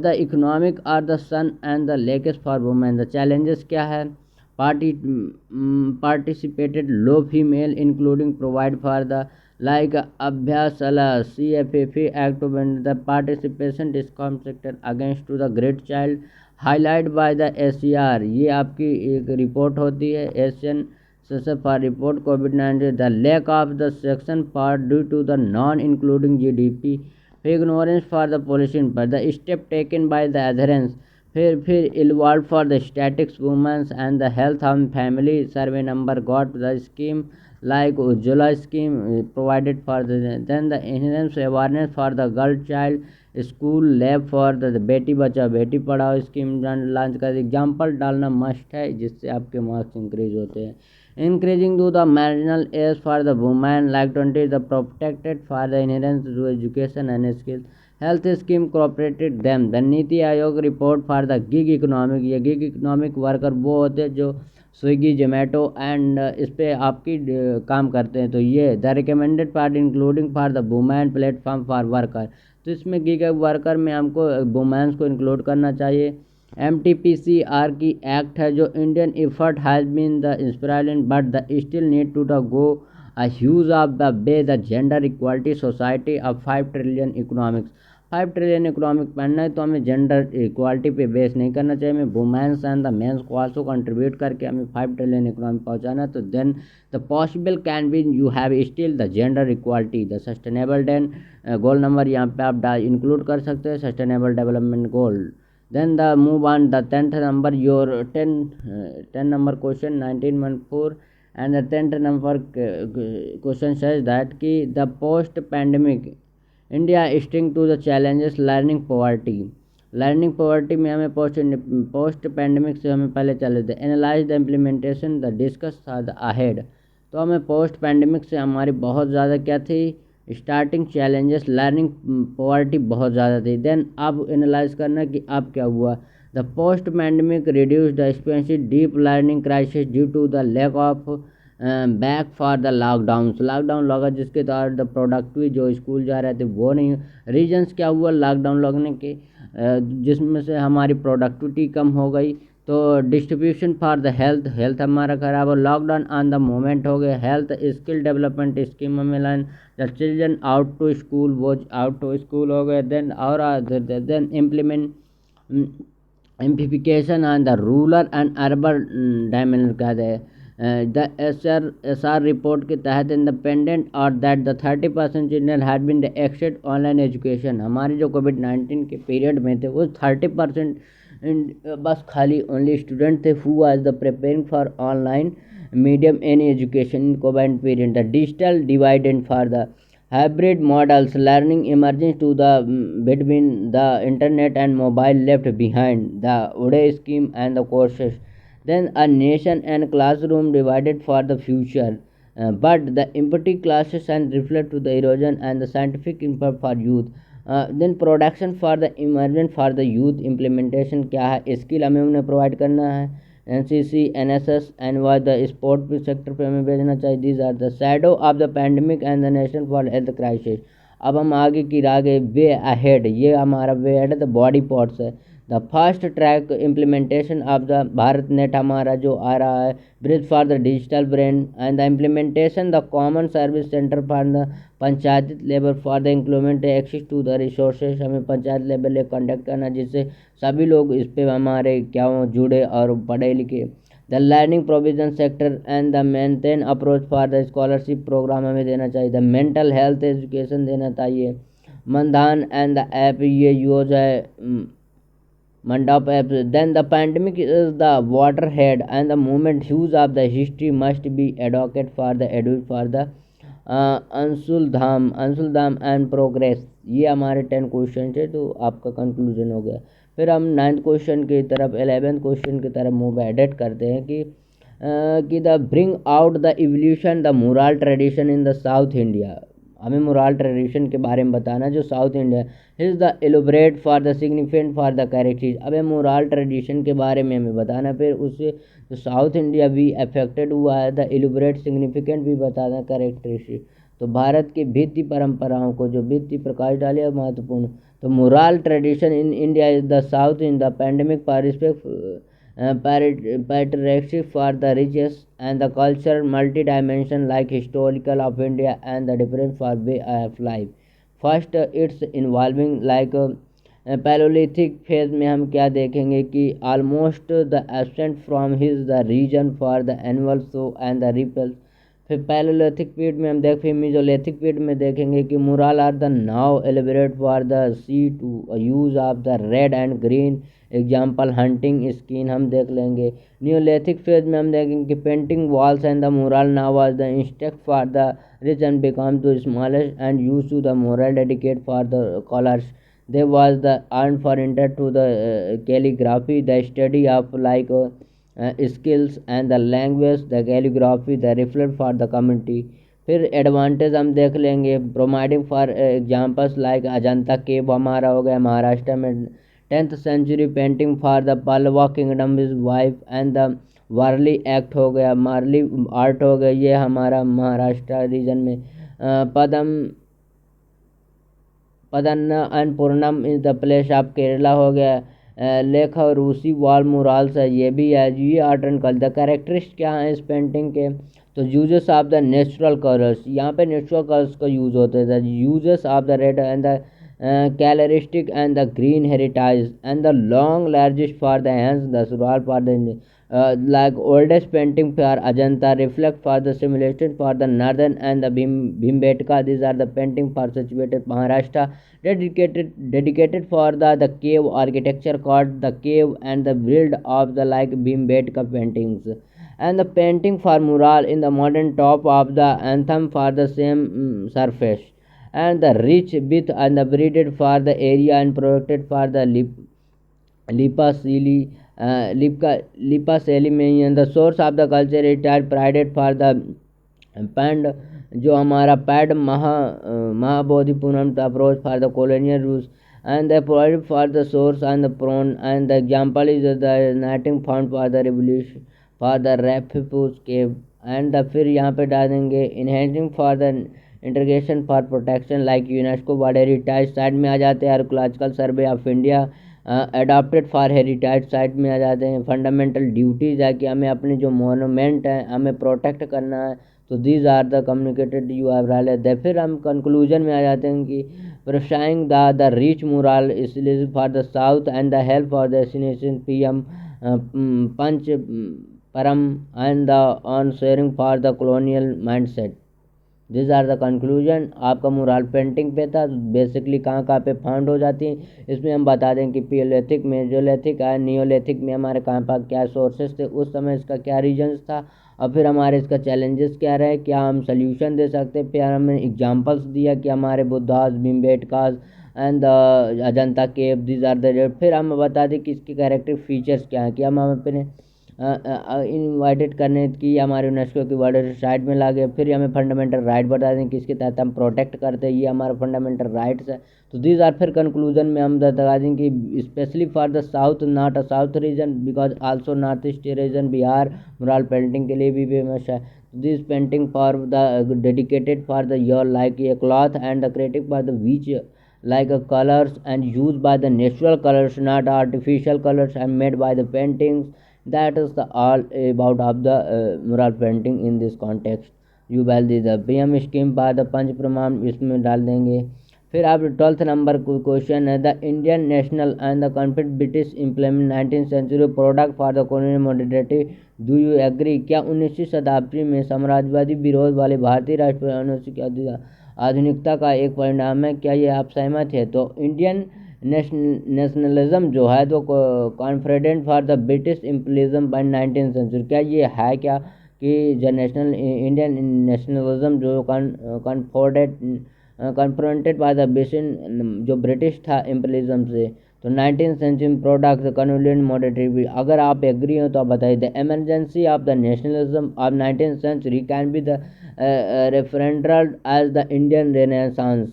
the economic are the sun and the latest for women. The challenges क्या है? participated low female including provide for the like Abhyasala CFFA Act when the participation discom sector against to the great child highlight by the SCR। ये आपकी एक रिपोर्ट होती है एशियन फॉर रिपोर्ट कोविड-19 the lack of the section part due to the non including GDP ignorance for the pollution पर the step taken by the adherence। फिर involve for the statics women's and the health and family survey number got the scheme like Ujjwala scheme provided for the then the enhanced awareness for the girl child school lab for the बेटी बचाओ बेटी पढ़ाओ स्कीम लॉन्च कर एग्जाम्पल डालना मस्ट है जिससे आपके मार्क्स इंक्रीज होते हैं। Increasing to the marital age for the women like 20 the protected for the inheritance to education and skill health scheme cooperated them the NITI Aayog report for the gig economic. ये गिग इकोनॉमिक वर्कर वो होते हैं जो स्विगी जोमेटो एंड इस पर आपकी काम करते हैं। तो ये the recommended part including for the women platform for worker. तो इसमें गिग वर्कर में हमको वुमेन्स को इंक्लूड करना चाहिए। MTPCR की एक्ट है जो Indian effort has been the inspiring but the still need to the go a huge of the way the gender equality society of 5 trillion economics। 5 trillion economic पढ़ना है तो हमें जेंडर इक्वालिटी पे बेस नहीं करना चाहिए, हमें वुमेन्स एंड द मेंस को आल्सो कंट्रीब्यूट करके हमें 5 ट्रिलियन इकोनॉमिक पहुंचाना। तो then the possible can be you have still the gender equality the sustainable then goal number यहाँ पे आप इंक्लूड कर सकते हैं sustainable development goal. Then the move on the 10th number your 10 number question 1914 and the 10th number question says that कि the post pandemic India sting to the challenges learning poverty। Learning poverty में हमें पोस्ट पैंडमिक से हमें पहले चले थे analyse the implementation the discuss the ahead. तो हमें पोस्ट पैंडमिक से हमारी बहुत ज़्यादा क्या थी स्टार्टिंग चैलेंजेस लर्निंग पॉवर्टी बहुत ज़्यादा थी। देन अब एनालाइज करना कि अब क्या हुआ। The post pandemic reduce the expensive deep learning crisis due to the lack of back for the lockdown लगा जिसके तहत द प्रोडक्टिव जो स्कूल जा रहे थे वो नहीं। रीजन्स क्या हुआ लॉकडाउन लगने के जिसमें से हमारी प्रोडक्टिविटी कम हो गई। तो डिस्ट्रीब्यूशन फॉर द हेल्थ हमारा ख़राब हो। लॉकडाउन ऑन द मोमेंट हो गए। हेल्थ स्किल डेवलपमेंट स्कीम में line the children out to school वो आउट टू स्कूल हो गए। देन और then implementation on the rural and urban dimension कहते हैं। द SR रिपोर्ट के तहत इंडिपेंडेंट और that the 30% children had been the accessed online education. हमारे जो कोविड-19 के पीरियड में थे वो 30% बस खाली ओनली स्टूडेंट थे who was the preparing for online medium in education in Covid period. The digital divided for the hybrid models learning emerging to the between the internet and mobile left behind the Uday scheme and the courses। Then a nation and classroom divided for the future but the empty classes and reflect to the erosion and the scientific input for youth। then production for the emergent for the youth implementation क्या है स्किल हमें उन्हें प्रोवाइड करना है। NCC NSS and why the sport sector पे हमें भेजना चाहिए। These are the shadow of the pandemic and the national for health crisis. अब हम आगे की आगे वे अहेड ये हमारा way ahead the body parts है। The fast track implementation of the Bharat net हमारा जो आ रहा है bridge for the digital brain and the implementation the common service centre for the panchayat level for the increment access to the resources. हमें पंचायत लेवल एक कंडक्ट करना जिससे सभी लोग इस पे हमारे क्या जुड़े और पढ़े लिखे। The learning provision sector and the maintain approach for the scholarship programme हमें देना चाहिए। द मेंटल हेल्थ एजुकेशन देना चाहिए। मनधान एंड द ऐप ये यूज है Mandap apps। Then the pandemic is the waterhead and the movement hues of the history must be advocate for the educate for the Anshul Dham and progress. ये हमारे 10 क्वेश्चन थे तो आपका कंक्लूजन हो गया। फिर हम 9th क्वेश्चन की तरफ 11th क्वेश्चन की तरफ मूव एडिट करते हैं कि the bring out the evolution the moral tradition in the south India. हमें मोरल ट्रेडिशन के बारे में बताना जो south India is the elaborate for the significant for the characteristic. अब मोरल ट्रेडिशन के बारे में हमें बताना फिर उससे जो साउथ इंडिया भी अफेक्टेड हुआ है द एलोबरेट सिग्निफिकेंट भी बताना कैरेक्टरिस्टिक। तो भारत की भित्ति परंपराओं को जो भित्ति प्रकाश डाले महत्वपूर्ण। The moral tradition in India is the South in the pandemic patriarchy for the richest and the culture multi-dimension like historical of India and the different for way of life. First, it's involving like palaeolithic phase में हम क्या देखेंगे कि almost the absent from his the reason for the annual show and the ripples. फिर पैलोलिथिक पीरियड में हम देख फिर मीजोलिथिक पीरियड में देखेंगे कि mural are the now elaborate for the see to use of the red and green example hunting skin हम देख लेंगे। न्यूलिथिक फेज में हम देखेंगे कि painting walls and the mural now was the instinct for the rich and become the smallest and use to the moral dedicate for the callers. There was the earned for enter to the calligraphy, the study of like skills and the language, the calligraphy, the reflect for the community। फिर एडवांटेज हम देख लेंगे providing for examples like Ajanta cave हमारा हो गया महाराष्ट्र में 10th century painting for the Pallava kingdom is wife and the Warli act हो गया मारली आर्ट हो गया ये हमारा महाराष्ट्र रीजन में पदन्ना एंड पूर्णम in the place of Kerala हो गया लेख और रूसी वॉल मुराल्स है ये भी है ये art and culture. The characteristic क्या है इस पेंटिंग के तो uses of the natural colours यहाँ पे नेचुरल कलर्स का यूज होता है uses of the red and the characteristic and the green heritage and the long largest for the hands the mural for the like oldest painting for Ajanta reflect for the simulation for the northern and the Bhimbetka. These are the painting for situated Maharashtra dedicated for the cave architecture called the cave and the build of the like Bhimbetka paintings and the painting for mural in the modern top of the anthem for the same surface and the rich width and the breeded for the area and protected for the lipa sili लिपा शैली में the source of the culture retired prided for the pend जो हमारा पैड महाबोधिपुरम the approach for the colonial rules and the provide for the source and the prone and the example is the knighting found for the revolution for the रेफिपूस केव एंड द फिर यहाँ पे डाल देंगे enhancing for the integration for protection like UNESCO world heritage site में आ जाते हैं archaeological survey of India adopted for heritage site में आ जाते हैं। फंडामेंटल ड्यूटीज़ है कि हमें अपने जो मोनूमेंट हैं हमें प्रोटेक्ट करना है तो these are the communicated you have right. फिर हम कंक्लूजन में आ जाते हैं कि प्रोफाइंग द रिच मोरल इसलिए for the south and the help for the destination PM Panch परम and the on sharing for the colonial mindset. This are the conclusion. आपका मुराल पेंटिंग पे था बेसिकली कहाँ पे फाउंड हो जाती हैं इसमें हम बता दें कि पियोलिथिक मेजोलिथिक और नियोलिथिक में हमारे कहाँ पर क्या सोर्सेस थे उस समय इसका क्या रीजन्स था और फिर हमारे इसका चैलेंजेस क्या रहे क्या हम सोल्यूशन दे सकते हैं। फिर हमने एग्जांपल्स दिया कि हमारे Buddhas Bhimbetkas and Ajanta cave this are the. फिर हम बता दें कि इसके कैरेक्टर फीचर्स क्या हैं कि हम अपने इनवाइटेड करने की हमारे यूनेस्को की वर्ल्ड साइट में ला गए। फिर हमें फंडामेंटल राइट बता दें कि इसके तहत हम प्रोटेक्ट करते हैं ये हमारा फंडामेंटल राइट्स है। तो दीज आर फिर कंक्लूजन में हम बता दें कि specially for the south not a south region because also north east region Bihar mural painting के लिए भी फेमस है। This painting for the dedicated for the your like a cloth and the creative for the which like colors and used by the natural colors not artificial colors and made by the paintings। that is the all about of the mural painting in this context। you will the PM scheme by the Panch प्रमाण इसमें डाल देंगे। फिर आप 12th नंबर क्वेश्चन है the Indian national and the confide British implement 19th century product for the colonial modernity do you agree. क्या 19वीं शताब्दी में साम्राज्यवादी विरोध वाले भारतीय राष्ट्र आधुनिकता का एक परिणाम है क्या ये आप सहमत है। तो इंडियन नेशनलिज्म जो है तो confident for the British imperialism by 19th century क्या ये है क्या कि जो नेशनल इंडियन नेशनलिज्म जो कन्फ्रंटेड बाय द ब्रिटिश जो ब्रिटिश था इम्पीरियलिज्म से तो 19th century product colonial modernity अगर आप एग्री हो तो आप बताइए। The emergency of the nationalism of 19th century can be the referral as the Indian renaissance.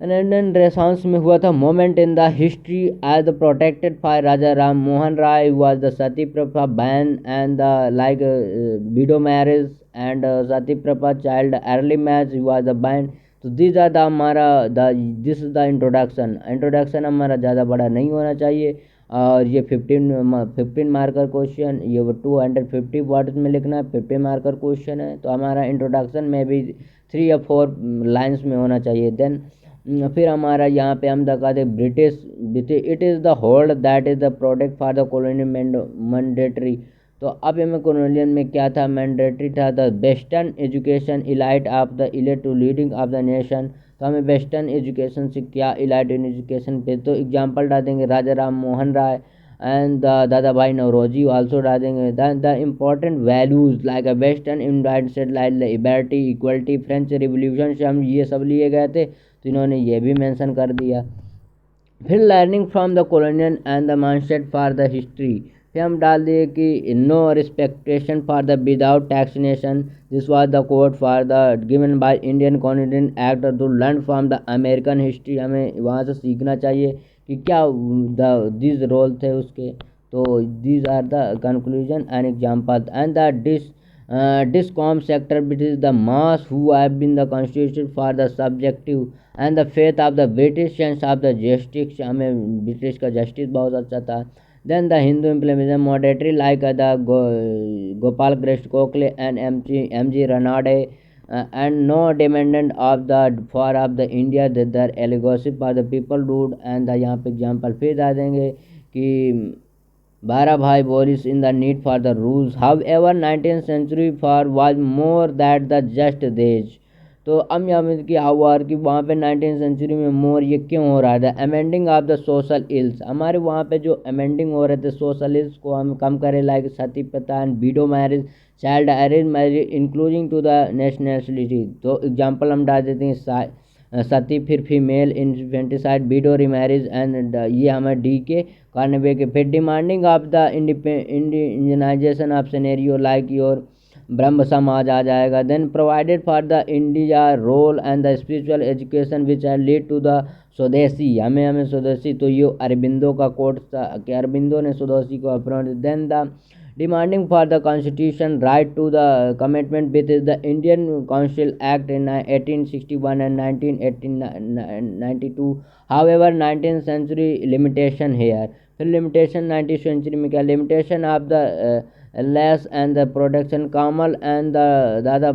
Indian renaissance में हुआ था moment in the history as the protected by Raja Ram Mohan Roy was the sati pratha ban and the like widow marriage and sati pratha child early marriage was the ban. तो दिस आर द हमारा the this is the introduction हमारा ज़्यादा बड़ा नहीं होना चाहिए। और ये 15 मार्कर क्वेश्चन, ये वो 250 वर्ड्स में लिखना है, 50 मार्कर क्वेश्चन है। तो हमारा इंट्रोडक्शन में भी 3 या 4 लाइन्स में होना चाहिए। देन फिर हमारा यहाँ पे हम दिखाते British it is the hold that is the product for the colony mandatory. तो अब हमें कॉलोनियल में क्या था, मैंडेटरी था the western education elite of the elite to leading of the nation. तो हमें वेस्टर्न एजुकेशन से क्या इलाइट इन एजुकेशन पे, तो एग्जांपल डाल देंगे राजा राम मोहन राय एंड दादा भाई नौरोजी आल्सो डाल देंगे। The important values like a western invited like liberty equality French revolution से हम ये सब लिए गए थे, तो इन्होंने ये भी मेंशन कर दिया। फिर learning from the colonial and the mindset for the history, फिर हम डाल दिए कि no representation for the without taxation, this was the code for the given by Indian constitution act to learn from the American history. हमें वहाँ से सीखना चाहिए कि क्या दिस रोल थे उसके। तो these are the conclusion and example and the discom sector which is the mass who have been the constituted for the subjective and the faith of the British sense of the justice, हमें ब्रिटिश का जस्टिस बहुत अच्छा था। then the Hindu implementation moderatory like the Gopal Krishna Gokhale and M.G. Ranade and no dependent of the for of the India that their allegory for the people ruled and the यहाँ पे एग्जाम्पल फिर आ देंगे कि Bara Bhai Boris in the need for the rules. However, 19th century for was more that the just age. तो अब यहाँ की आवार की वहाँ पे 19th सेंचुरी में मोर ये क्यों हो रहा था, amending of the social ills. हमारे वहाँ पे जो अमेंडिंग हो रहे थे सोशल इल्स को हम कम करें, like sati pratha and widow marriage child arrange marriage including to the nationality. तो एग्जांपल हम डाल देते हैं सती, फिर female infanticide widow remarriage and ये हमें डी के कार्नवे के। फिर demanding of the Indianisation of scenario like your Brahmo Samaj आ जाएगा। Then provided for the India role and the spiritual education which are lead to the swadeshi, हमें स्वदेशी। तो ये अरबिंदो का कोट था कि अरबिंदो ने स्वदेशी को अपनाया। Then the demanding for the constitution right to the commitment with the Indian Council Act in 1861 and 1992। however 19th century limitation here, फिर limitation 19th century में क्या, limitation of the less and the production कामल and the दादा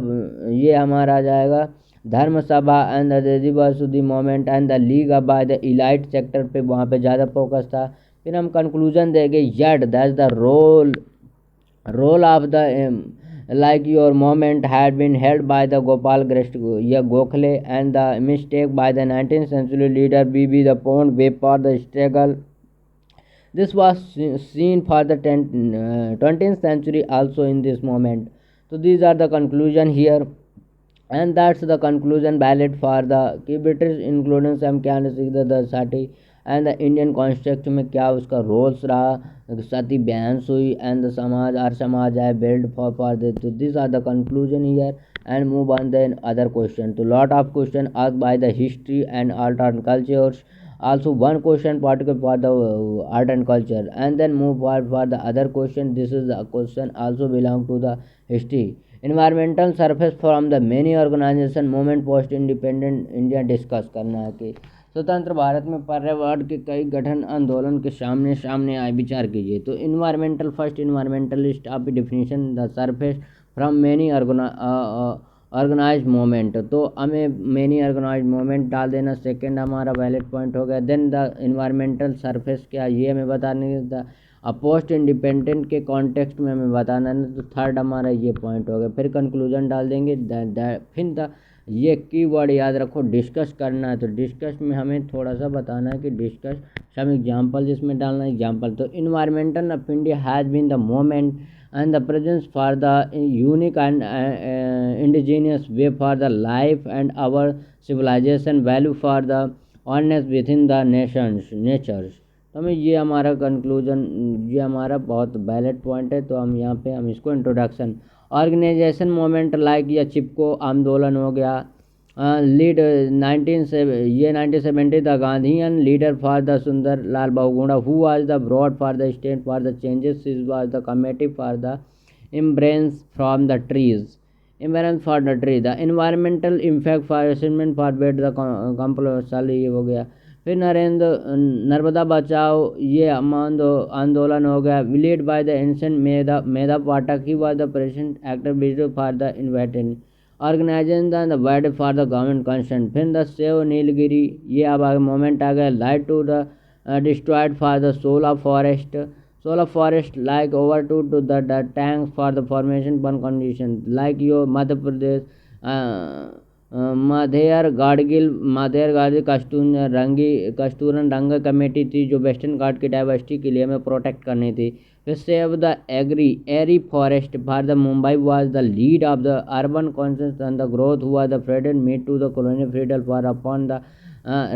ये हमारा आ जाएगा धर्म सभा एंड द दिवासुदी moment and the league by the elite sector पे वहाँ पे ज़्यादा फोकस था। फिर हम कंक्लूजन देंगे yet that's the role of the like your moment had been held by the Gopal Krishna Gokhale and the mistake by the 19th century leader B.B. the Pond way for the struggle. This was seen for the 20th century also in this moment. So these are the conclusion here, and that's the conclusion valid for the British including some candidates the Sati and the Indian constitution में क्या उसका रोल्स रहा, सती बहस हुई एंड द समाज आर समाज है बिल्ड फॉर तो this are the conclusion here and move on the other question. तो lot of question asked by the history and art and cultures, also one question particular for the art and culture, and then move forward for the other question. This is the question also belong to the history. Environmental surface from the many organization movement post independent India discuss करना है कि स्वतंत्र भारत में पर्यावरण के कई गठन आंदोलन के सामने आए, विचार कीजिए। तो environmental first environmentalist of definition the surface from many organise movement, तो हमें मैनी ऑर्गेनाइज मूवमेंट डाल देना। सेकंड हमारा वैलिड पॉइंट हो गया। देन द इन्वायरमेंटल सरफेस क्या, ये हमें बताने था पोस्ट इंडिपेंडेंट के कॉन्टेक्स्ट में हमें बताना है। तो थर्ड हमारा ये पॉइंट हो गया। फिर कंक्लूजन डाल देंगे। फिर ये कीवर्ड याद रखो, डिस्कस करना है। तो डिस्कस में हमें थोड़ा सा बताना है कि डिस्कस सम एग्जांपल जिसमें डालना है एग्जांपल। तो environmental of India has been the moment and the presence for the unique and indigenous way for the life and our civilization value for the honest within the natures। तो हमें ये हमारा कंक्लूजन, ये हमारा बहुत वैलिड पॉइंट है। तो हम यहाँ पे हम इसको इंट्रोडक्शन ऑर्गेनाइजेशन मोमेंट लाइक या चिपको आंदोलन हो गया, lead 1970 the Gandhian leader for the Sunder Lal Bahuguna who was the broad for the state for the changes is was the committee for the embrace from the trees. Imbalance for the tree, the environmental impact for assessment for bet the compulsory, ये हो गया। फिर नर्मदा बचाओ, ये आंदोलन हो गया, lead by the ancient Medha Pathak, he was the president actor Biju for the invited organisation the word for the government concern. फिर द सेव नीलगिरी, ये अब आगे मोमेंट आ गया, light to the destroyed for the solar forest like over to the tanks for the formation one condition like your Madhya Pradesh, माधेर गाड़गिल कस्तूरन रंग कमेटी थी जो वेस्टर्न घाट की डाइवर्सिटी के लिए हमें प्रोटेक्ट करनी थी। फिर save the Aarey forest for the Mumbai was the lead of the urban conscience and the growth हुआ the freedom made to the colonial freedom for upon the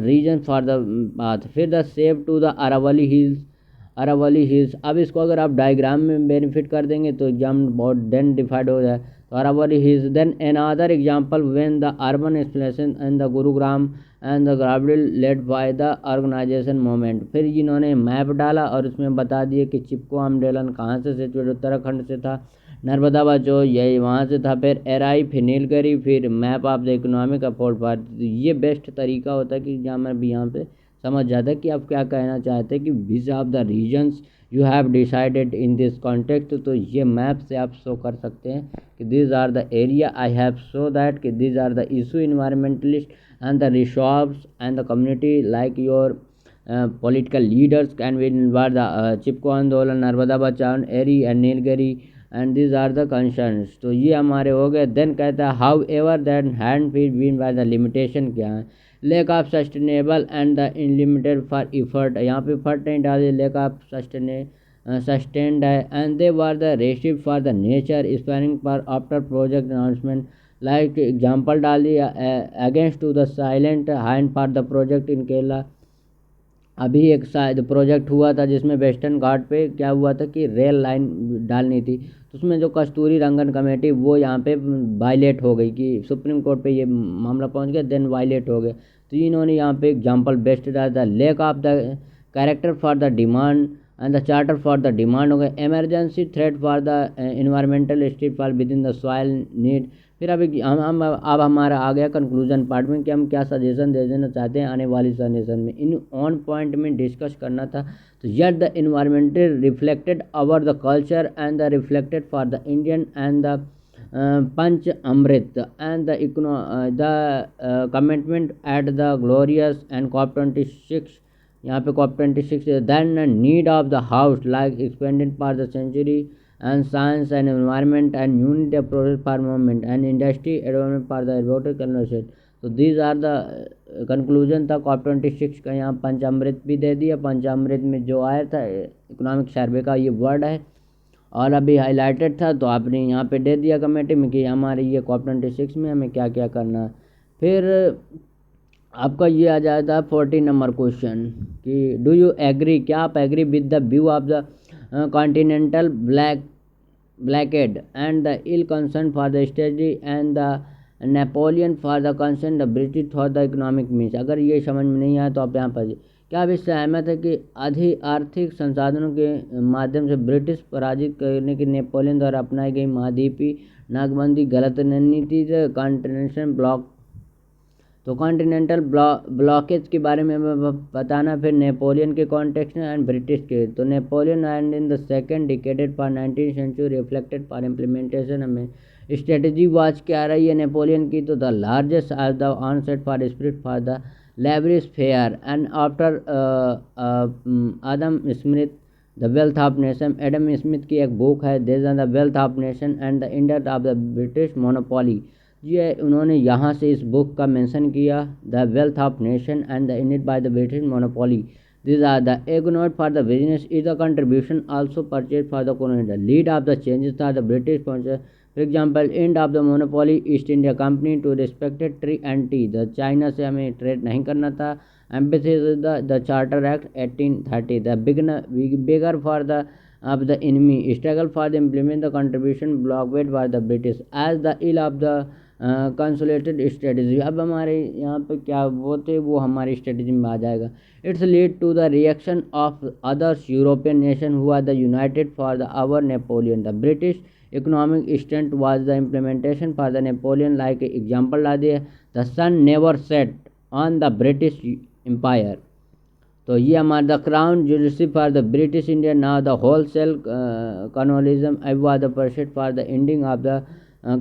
reason for the path. फिर the save to the Aravalli hills, अब इसको अगर आप डायग्राम में बेनिफिट कर देंगे तो एग्जाम बहुत देन डिफाइड हो जाए। तो Aravalli hills then another example when the urban explosion and the Gurugram and the gravel led by the organisation movement. फिर जिन्होंने मैप डाला और उसमें बता दिए कि चिपको आमडेलन कहाँ से सिचुएट, उत्तराखंड से था, नर्मदा बचाओ यही वहाँ से था, फिर एराई, फिर नीलगिरी, फिर map of the economic afford for. ये बेस्ट तरीका होता है कि जहाँ मैं भी यहाँ पे समझ जाता है कि आप क्या कहना चाहते हैं कि which of the reasons you have decided in this context. तो ये मैप से आप शो कर सकते हैं कि this are the area I have show that कि this are the issue environmentalist and the resorts and the community like your political leaders can be involved the Chipko Andolan, Narmada Bachao, Aarey and Nilgiri and these are the concerns. तो ये हमारे हो गए। देन कहता है however that hand feed been by the limitation, क्या है lack of sustainable and the unlimited for effort, यहाँ पे फर्ट नहीं डाले, लैक ऑफ सस्टेन्ड है and they were the receive for the nature sparing for after project announcement like example डाल दिया against to the silent hand for the project in Kerala. अभी एक शायद प्रोजेक्ट हुआ था जिसमें वेस्टर्न घाट पे क्या हुआ था कि रेल लाइन डालनी थी, तो उसमें जो कस्तूरी रंगन कमेटी वो यहाँ पे वायलेट हो गई कि सुप्रीम कोर्ट पे ये मामला पहुँच गया, देन वायलेट हो गए। तो इन्होंने यहाँ पे एग्जाम्पल बेस्ट डाला था, lake of the character for the demand and the charter for the demand हो गए, emergency threat for the environmental strip for with in the soil need. फिर अभी हम अब हमारा आ गया कंक्लूजन पार्ट में कि हम क्या सजेशन दे देना चाहते हैं आने वाली जनरेशन में। इन ऑन पॉइंट में डिस्कस करना था। तो yet the environmental reflected our the culture and the reflected for the Indian and the Panchamrit and the commitment at the glorious and COP26, यहाँ पे COP26 than need of the house like expanded for the century and science and environment and unit approach for movement and industry environment for the robotic conversion। तो these are the conclusion था COP26 का। यहाँ पंचामृत भी दे दिया, पंचामृत में जो आया था इकोनॉमिक सर्वे का ये वर्ड है और अभी हाईलाइटेड था, तो आपने यहाँ पे दे दिया कमेटी में कि हमारे ये COP26 में हमें क्या क्या करना है। फिर आपका ये आ जाता 40 नंबर क्वेश्चन कि डू यू एग्री, क्या आप agree with the view of the continental blockade and the ill concern for the strategy and the Napoleon for the concern the British for the economic means। अगर ये समझ में नहीं आया तो आप यहाँ पर क्या आप इससे सहमत है कि अधिक आर्थिक संसाधनों के माध्यम से ब्रिटिश पराजित करने की नेपोलियन द्वारा अपनाई गई महाद्वीपीय नाकबंदी गलत नीति से कॉन्टिनेंटल ब्लॉक। तो कॉन्टिनेंटल ब्लॉकेज के बारे में बताना, फिर नेपोलियन के कॉन्टेक्स्ट एंड ब्रिटिश के। तो Napoleon and in the second decade for 19th century reflected for implementation हमें स्ट्रेटजी वाच क्या रही है नेपोलियन की, तो the largest as the onset for spirit for the lavish fair and after Adam Smith the wealth of nation. Adam Smith की एक बुक है this the wealth of nation and the index of the British monopoly, ये उन्होंने यहाँ से इस बुक का मेंशन किया the wealth of nation and the ended by the British monopoly. This are the ignored for the business is the contribution also purchase for the colony lead of the changes are the British for example and of the monopoly East India Company to respected tree and tea, the China से हमें ट्रेड नहीं करना था। Embassy the charter act 1830 the bigger for the of the enemy struggle for the implement the contribution blockade by the British as the ill of the consolidated strategy. अब हमारे यहाँ पे क्या वो थे, वो हमारी स्ट्रेटजी में आ जाएगा। It's lead to the reaction of others European nation who are the united for the hour Napoleon. The British economic strength was the implementation for the Napoleon. Like example ला दिए, the sun never set on the British empire. तो ये हमारा the crown judiciary for the British India. Now the wholesale colonialism was the pursuit for the ending of the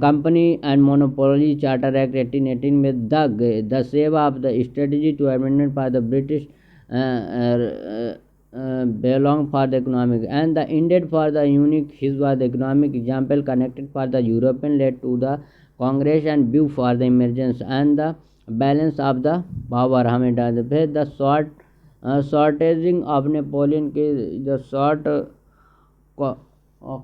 company and monopoly charter act 1818 में the save of the strategy to amendment for the British belong for the economic and the ended for the unique. His was the economic example connected for the European led to the Congress and view for the emergence and the balance of the power। हमें डाल फिर द शॉर्टेजिंग ऑफ नेपोलियन के the short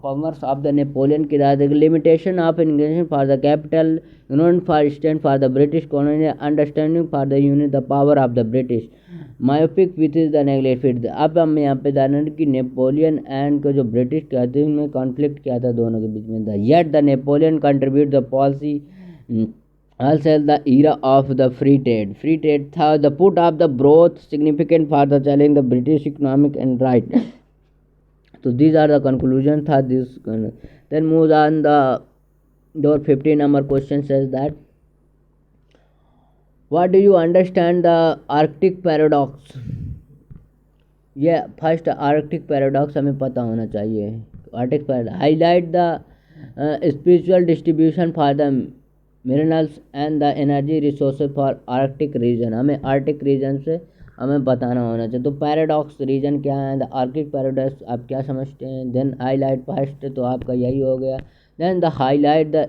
commerce of the Napoleon की limitation of investment for the capital union for stand for the British colony understanding for the union the power of the British myopic which is the neglected. अब हम यहाँ पे जानते कि नेपोलियन एंड को जो ब्रिटिश कहते हैं उनमें कॉन्फ्लिक्ट क्या था दोनों के बीच में था। Yet the Napoleon contribute the policy also the era of the free trade। free trade था the put of the growth significant for the challenge the British economic and right। so these are the conclusion था this। then moves on the your 15 number question says that what do you understand the Arctic paradox। ये फर्स्ट आर्कटिक पैराडॉक्स हमें पता होना चाहिए। Arctic paradox highlight the spiritual distribution for the minerals and the energy resources for Arctic region. हमें आर्कटिक रीजन से हमें बताना होना चाहिए। तो पैराडॉक्स रीजन क्या है, द आर्कटिक पैराडॉक्स आप क्या समझते हैं। देन हाईलाइट फर्स्ट तो आपका यही हो गया। Then the highlight the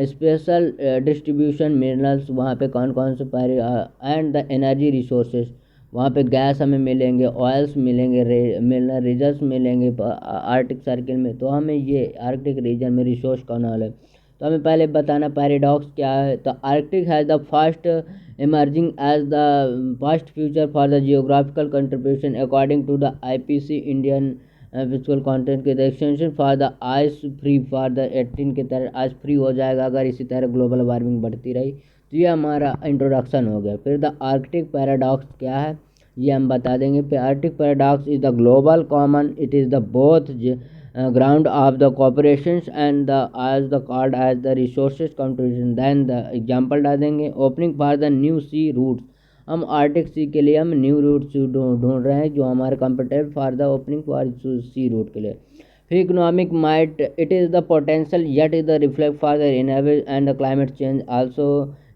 special distribution minerals, वहाँ पे कौन कौन से एंड द एनर्जी रिसोर्सेज, वहाँ पे गैस हमें मिलेंगे, ऑयल्स मिलेंगे, मिनरल रिजर्व्स मिलेंगे आर्कटिक सर्किल में। तो हमें ये आर्कटिक रीजन में रिसोर्स का नॉलेज। तो हमें पहले बताना पैराडॉक्स क्या है। तो Arctic has the first emerging as the first future for the geographical contribution according to the IPC Indian physical content के extension for the ice free for the 18 के तरह आइस फ्री हो जाएगा अगर इसी तरह ग्लोबल वार्मिंग बढ़ती रही। तो ये हमारा इंट्रोडक्शन हो गया। फिर द आर्कटिक पैराडॉक्स क्या है ये हम बता देंगे। Arctic paradox is the global common, it is the both ground of the corporations and the as the called as the resources contribution। then the example डाल देंगे। opening for the new sea routes, हम आर्टिक सी के लिए हम न्यू रूट्स ढूंढ रहे हैं जो हमारे compatible for the opening for sea route के लिए। फिर economic might, it is the potential yet is the reflect for the renewable and the climate change also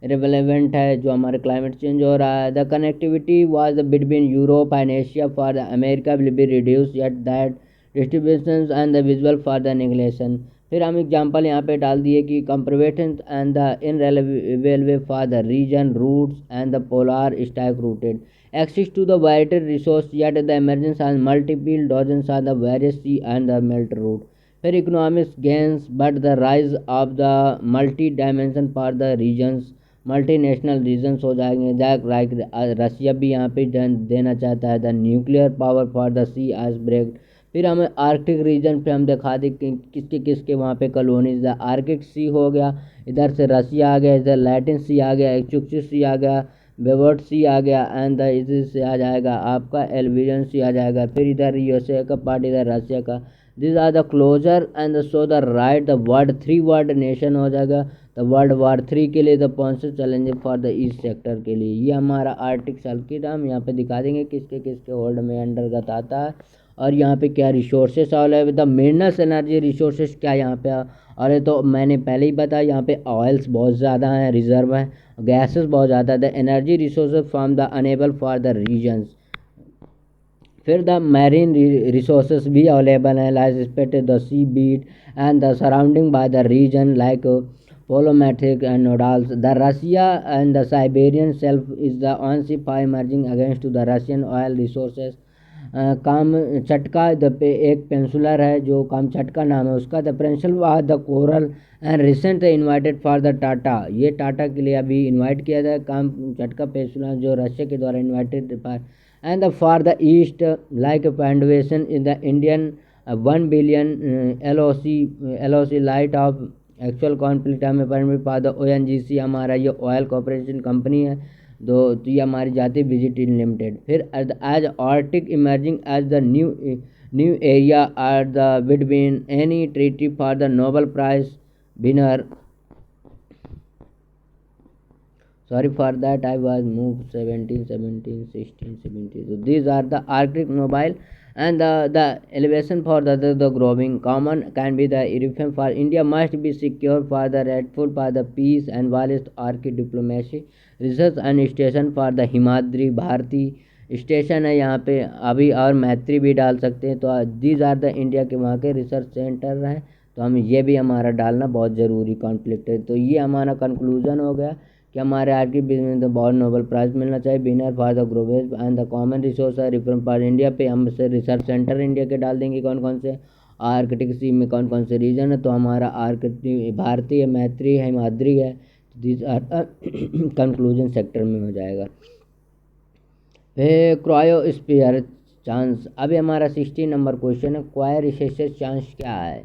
relevant है जो हमारे क्लाइमेट चेंज हो रहा है। The connectivity was the between Europe and Asia for the America will be reduce yet that distribution and the visual for the navigation. फिर हम एग्जांपल यहाँ पे डाल दिए कि conservation and the unreliable for the region routes and the polar strike rooted axis to the weighted resource yet the emergence and multiple dozens are the various sea and the melt route. फिर economics gains but the rise of the multi dimension for the regions, multinational regions हो जाएंगे। लाइक रसिया भी यहाँ पे देना चाहता है the nuclear power for the sea ice break. फिर हमें आर्कटिक रीजन पे हम दिखा दें कि किसके किसके वहाँ पे कॉलोनीज है। आर्कटिक सी हो गया, इधर से रसिया आ गया, इधर लैटिन सी आ गया, चुक्ची सी आ गया, बेवर्ट सी आ गया एंड द इधर से आ जाएगा आपका एल्विजन सी आ जाएगा। फिर इधर USA का पार्ट, इधर रसिया का। This are the closure and so the right the world 3 world nation हो जाएगा। द वर्ल्ड वार 3 के लिए the points challenge for the east sector के लिए। ये हमारा आर्कटिक सर्किट हम यहाँ पे दिखा देंगे किसके किसके होल्ड में अंतर्गत आता है और यहाँ पे क्या resources available, the minerals energy resources क्या यहाँ पे। अरे तो मैंने पहले ही बताया यहाँ पे ऑयल्स बहुत ज़्यादा हैं, रिजर्व हैं, गैसेस बहुत ज़्यादा। The energy resources from the unable for the regions. फिर द मैरीन रिसोर्सेज भी अवेलेबल हैं like respected the sea beat and the surrounding by the region like polymetallic and nodules. The Russia and the Siberian self is the on sea फाई emerging against to the Russian oil resources. काम चटका एक पेंसुलर है जो काम चटका नाम है उसका। The pencil was the coral and recent invited for the Tata, ये टाटा के लिए अभी इनवाइट किया था काम चटका पेंसुलर जो रशिया के द्वारा invited for. And the for the east like foundation in the Indian 1 billion LOC light of actual conflict हमें परमिट पा दो ONGC हमारा ये ऑयल कॉर्पोरेशन कंपनी है तो ये हमारी जाती विजिट इन लिमिटेड। फिर as Arctic emerging as the new area are the between any treaty for the Nobel prize winner. Sorry for that, I was moved 17, 17, 16, 17. So these are the Arctic mobile and the elevation for the growing common can be the European for India must be secure for the rightful for the peace and valid Arctic diplomacy research and station for the Himadri Bharati station है यहाँ पे अभी और मैत्री भी डाल सकते हैं। तो दीज आर द इंडिया के वहाँ के रिसर्च सेंटर हैं तो हम ये भी हमारा डालना बहुत ज़रूरी कॉन्फ्लिक्ट है। तो ये हमारा कंक्लूजन हो गया कि हमारे आर्किक बिजनेस में बहुत नोबल प्राइज मिलना चाहिए winner for the groves and the common resource है रिफॉर्म फॉर इंडिया पे हम से रिसर्च सेंटर इंडिया के डाल देंगे कौन कौन से आर्कटिक सी में कौन कौन से रीजन है। तो हमारा आर्कटिक भारतीय मैत्री है हिमाद्री है दिस आर कंक्लूजन सेक्टर में हो जाएगा। फिर क्रायोस्फीयर चांस अभी हमारा 16 नंबर क्वेश्चन है क्रायोस्फीयर चांस क्या है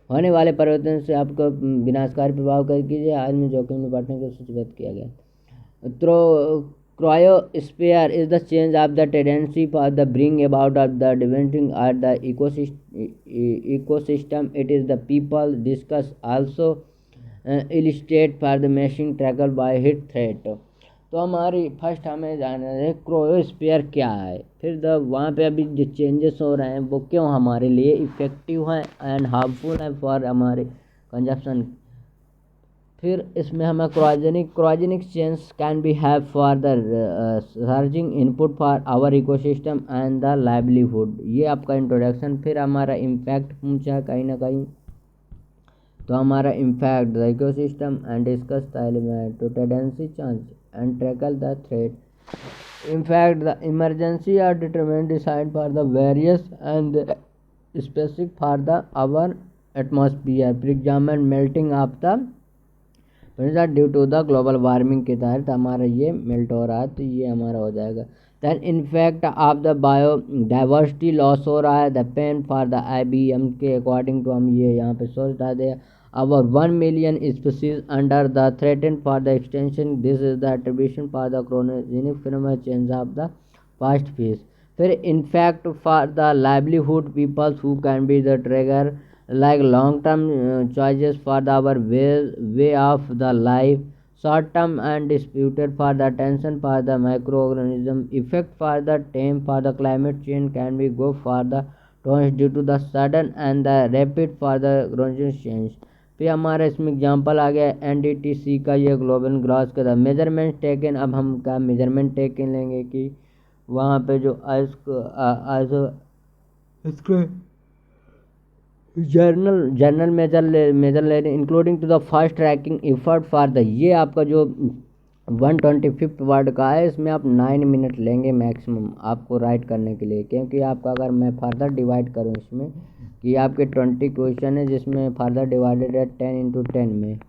होने वाले परिवर्तन से आपको विनाशकारी प्रभाव कर कीजिए आज में जोखिम निपटने को सूचीबद्ध किया गया। तो cryosphere is the change of the tendency for the bring about of the diverting are the ecosystem it is the people discuss also illustrate for the mashing tackle by hit threat. तो हमारी फर्स्ट हमें जानना है क्रायोस्फीयर क्या है फिर वहाँ पे अभी जो चेंजेस हो रहे हैं वो क्यों हमारे लिए इफ़ेक्टिव हैं एंड हार्मफुल हैं फॉर हमारे कंजप्शन। फिर इसमें हमें cryogenic change can be have for the surging input for our ecosystem and the livelihood. ये आपका इंट्रोडक्शन। फिर हमारा इम्पैक्ट पूछा कहीं ना कहीं तो हमारा impact the ecosystem and discuss the element to tendency chance and tackle the threat. In fact, the emergency are determined decided for the various and specific for the our atmosphere. For example, melting of the due to the global warming के तहत हमारा ये मेल्ट हो रहा है तो ये हमारा हो जाएगा। Then in fact of the biodiversity loss हो रहा है the pen for the IBM के अकॉर्डिंग टू हम ये यहाँ पे सोच डाले our 1 million species under the threatened for the extinction. This is the attribution for the chronogenic phenomenon change of the past phase. फिर in fact for the livelihood people who can be the trigger like long term choices for the our way of the life short term and disputed for the attention for the microorganism effect for the time for the climate change can be go for the tones due to the sudden and the rapid for the chronological change। फिर हमारा इसमें एग्जांपल आ गया NDTC का ये ग्लोबल ग्रॉस का मेजरमेंट टेकन। अब हम क्या मेजरमेंट टेकन लेंगे कि वहाँ पे जो इसको जर्नल मेजर ले रहे including to the fast tracking effort for the ये आपका जो 125 वर्ड का है इसमें आप 9 मिनट लेंगे मैक्सिमम आपको राइट करने के लिए क्योंकि आपका अगर मैं फर्दर डिवाइड करूँ इसमें कि आपके 20 क्वेश्चन है जिसमें फर्दर डिवाइडेड है 10 × 10 में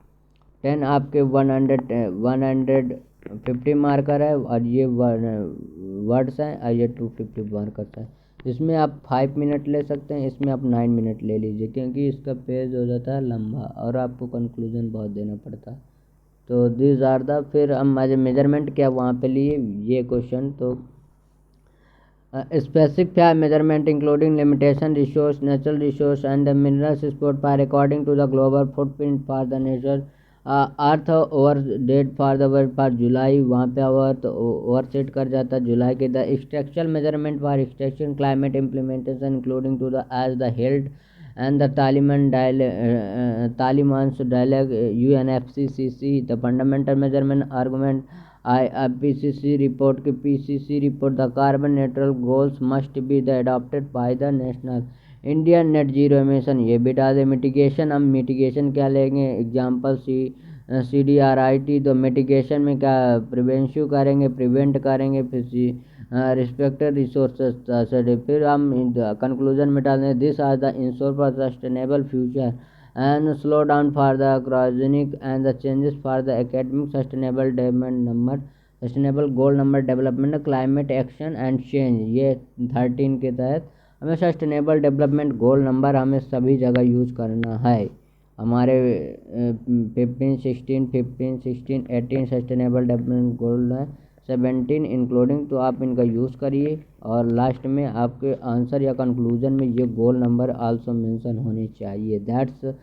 10 आपके 150 मार्कर है और ये वर्ड्स हैं और ये 250 मार्कर्स है। इसमें आप 5 मिनट ले सकते हैं इसमें आप 9 मिनट ले लीजिए क्योंकि इसका पेज हो जाता है लंबा और आपको कंक्लूजन बहुत देना पड़ता है। तो दिस आर द फिर हम मेजरमेंट क्या वहाँ पे लिए ये क्वेश्चन। तो specific measurement including limitation resource natural resource and the minerals export for according to the global footprint for the nature earth over date for the world for July वहाँ पे अर्थ ओवर सेट कर जाता है जुलाई के। The structural measurement for extraction climate implementation including to the as the health and the Taliban's dialogue UNFCCC the fundamental measurement argument IPCC report की PCC report the carbon neutral goals must be the adopted by the national Indian net zero emission ये भी डाल दे। मिटिगेशन हम मिटिगेशन क्या लेंगे एग्जांपल CDRIT तो मिटिगेशन में क्या प्रिवेंशिव करेंगे प्रिवेंट करेंगे फिर रिस्पेक्टेड रिसोर्सेज। फिर हम कंक्लूजन में डाल दें this are the ensure for sustainable future and slow down for the cryogenic and the changes for the academic sustainable goal number development climate action and change ये 13 के तहत हमें सस्टेनेबल डेवलपमेंट गोल नंबर हमें सभी जगह यूज करना है हमारे 15, 16, 18 सस्टेनेबल डेवलपमेंट गोल है, 17 इंक्लूडिंग, तो आप इनका यूज़ करिए और लास्ट में आपके आंसर या कंक्लूजन में ये गोल नंबर आल्सो मेंशन होने चाहिए। दैट्स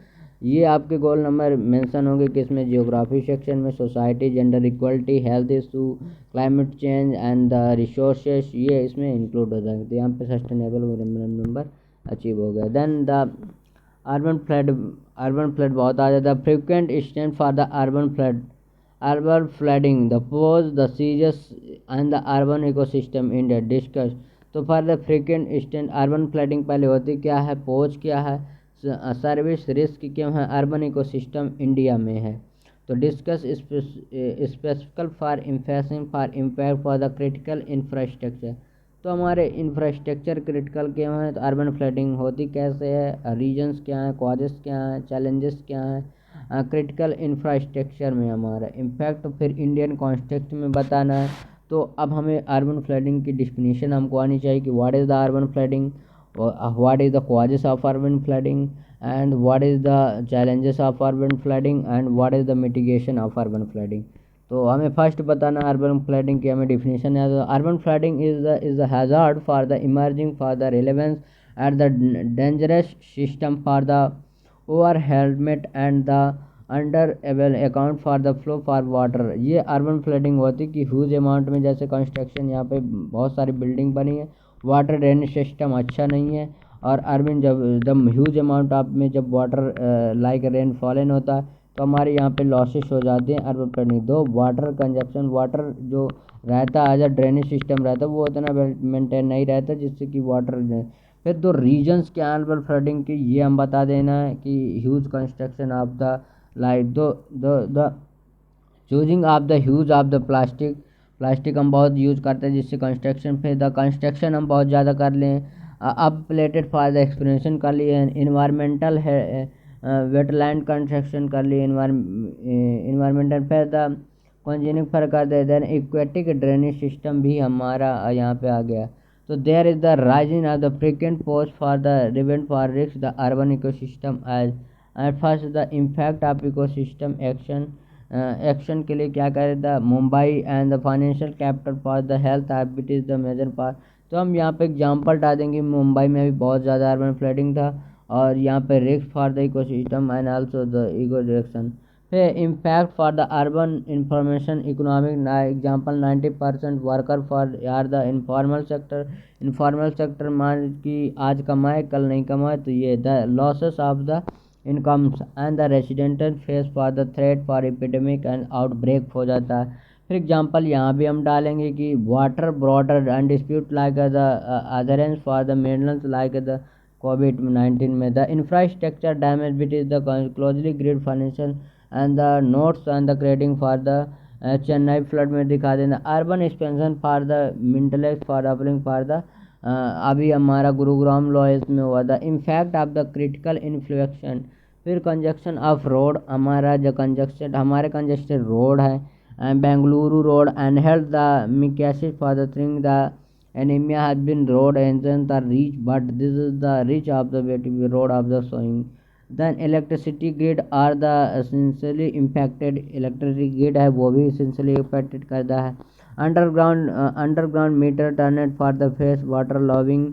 ये आपके गोल नंबर मेंशन होंगे किसमें, जियोग्राफी सेक्शन में, society, gender equality, health issue, climate change and the resources, ये इसमें इंक्लूड हो जाएंगे। तो यहाँ पे सस्टेनेबल नंबर अचीव हो गया। देन द अर्बन फ्लड बहुत आ जाता है। Frequent stem for the urban flooding the pose the seizes and the urban ecosystem India discuss. तो for the frequent stem urban flooding पहले होती क्या है, पोज क्या है, सर्विस रिस्क क्यों है, अर्बन इकोसिस्टम इंडिया में है। तो discuss specifical for impact for the critical infrastructure. तो हमारे इंफ्रास्ट्रक्चर क्रिटिकल क्यों है, तो अर्बन फ्लडिंग होती कैसे है, रीजन्स क्या हैं, कॉजेस क्या हैं, चैलेंजेस क्या हैं क्रिटिकल इंफ्रास्ट्रक्चर में हमारा इम्पैक्ट। तो फिर इंडियन कॉन्टेक्स्ट में बताना है। तो अब हमें अर्बन फ्लडिंग की डिफिनीशन हमको आनी चाहिए कि what is the urban flooding, what is the causes of urban flooding, and what is the challenges of urban flooding, and what is the mitigation of urban flooding। तो हमें फर्स्ट बताना अर्बन फ्लडिंग की हमें डिफिनीशन है। तो urban flooding is the hazard for the emerging for the relevance at the dangerous system for the over helmet and the under able account for the flow for water. ये अर्बन फ्लडिंग होती कि ह्यूज अमाउंट में, जैसे कंस्ट्रक्शन यहाँ पे बहुत सारी बिल्डिंग बनी है, वाटर ड्रेनेज सिस्टम अच्छा नहीं है, और अर्बन जब एकदम ह्यूज अमाउंट आप में जब वाटर लाइक रेन फॉलन होता है तो हमारे यहाँ पे लॉसेस हो जाते हैं अर्बन फ्लडिंग। दो वाटर कंजप्शन, वाटर जो रहता है एज अ ड्रेनेज सिस्टम रहता है वो उतना मेंटेन नहीं रहता जिससे कि वाटर। फिर दो रीजन्स क्या अर्बन फ्लडिंग की ये हम बता देना है कि huge construction of the like the choosing of the huge of the plastic हम बहुत यूज़ करते हैं जिससे कंस्ट्रक्शन पे द कंस्ट्रक्शन हम बहुत ज़्यादा कर लें। अब प्लेटेड फॉर द एक्सप्रेशन कर लिए, इन्वायरमेंटल है वेटलैंड कंस्ट्रक्शन कर लिए, इन्वायरमेंटल फिर द कॉन्जेनिक फर्क कर दे, देन एक्वेटिक ड्रेनेज सिस्टम भी हमारा यहाँ पे आ गया। तो there is the rising of the frequent post for the prevent for risk the urban ecosystem as at first the impact of ecosystem action के लिए क्या करे था, Mumbai and the financial capital for the health habit the major part. तो हम यहाँ पे एग्जांपल डाल देंगे, मुंबई में भी बहुत ज़्यादा अर्बन फ्लडिंग था और यहाँ पे risk for the ecosystem and also the eco direction. फिर impact for the urban information economic example 90% worker for यार द इनफॉर्मल सेक्टर मान कि आज कमाए कल नहीं कमाए, तो ये the losses of the incomes and the residential face for the threat for epidemic and outbreak हो जाता है। फिर एग्जांपल यहाँ भी हम डालेंगे कि water broader and dispute like the adherence for the medals like the कोविड-19 में the infrastructure damage which is the closely grid financial and the notes and the crediting for the Chennai flood में दिखा देना, अर्बन एक्सपेंशन फॉर द मिंटलेक्स फॉर अपलिंग फॉर द अभी हमारा गुरुग्राम लॉयस में हुआ था। Impact of the critical inflection, फिर कंजक्शन ऑफ रोड, हमारा जो कंजक्शन हमारे कंजस्टेड रोड है Bengaluru road and health the मिकासिस for the thing the anaemia has been road engine the reach but this is the reach of the road of the sowing. Then electricity grid are the essentially impacted, electricity grid है वो भी एसेंशियली इम्पैक्टेड करता है। अंडरग्राउंड मीटर टर्नेट for the face water loving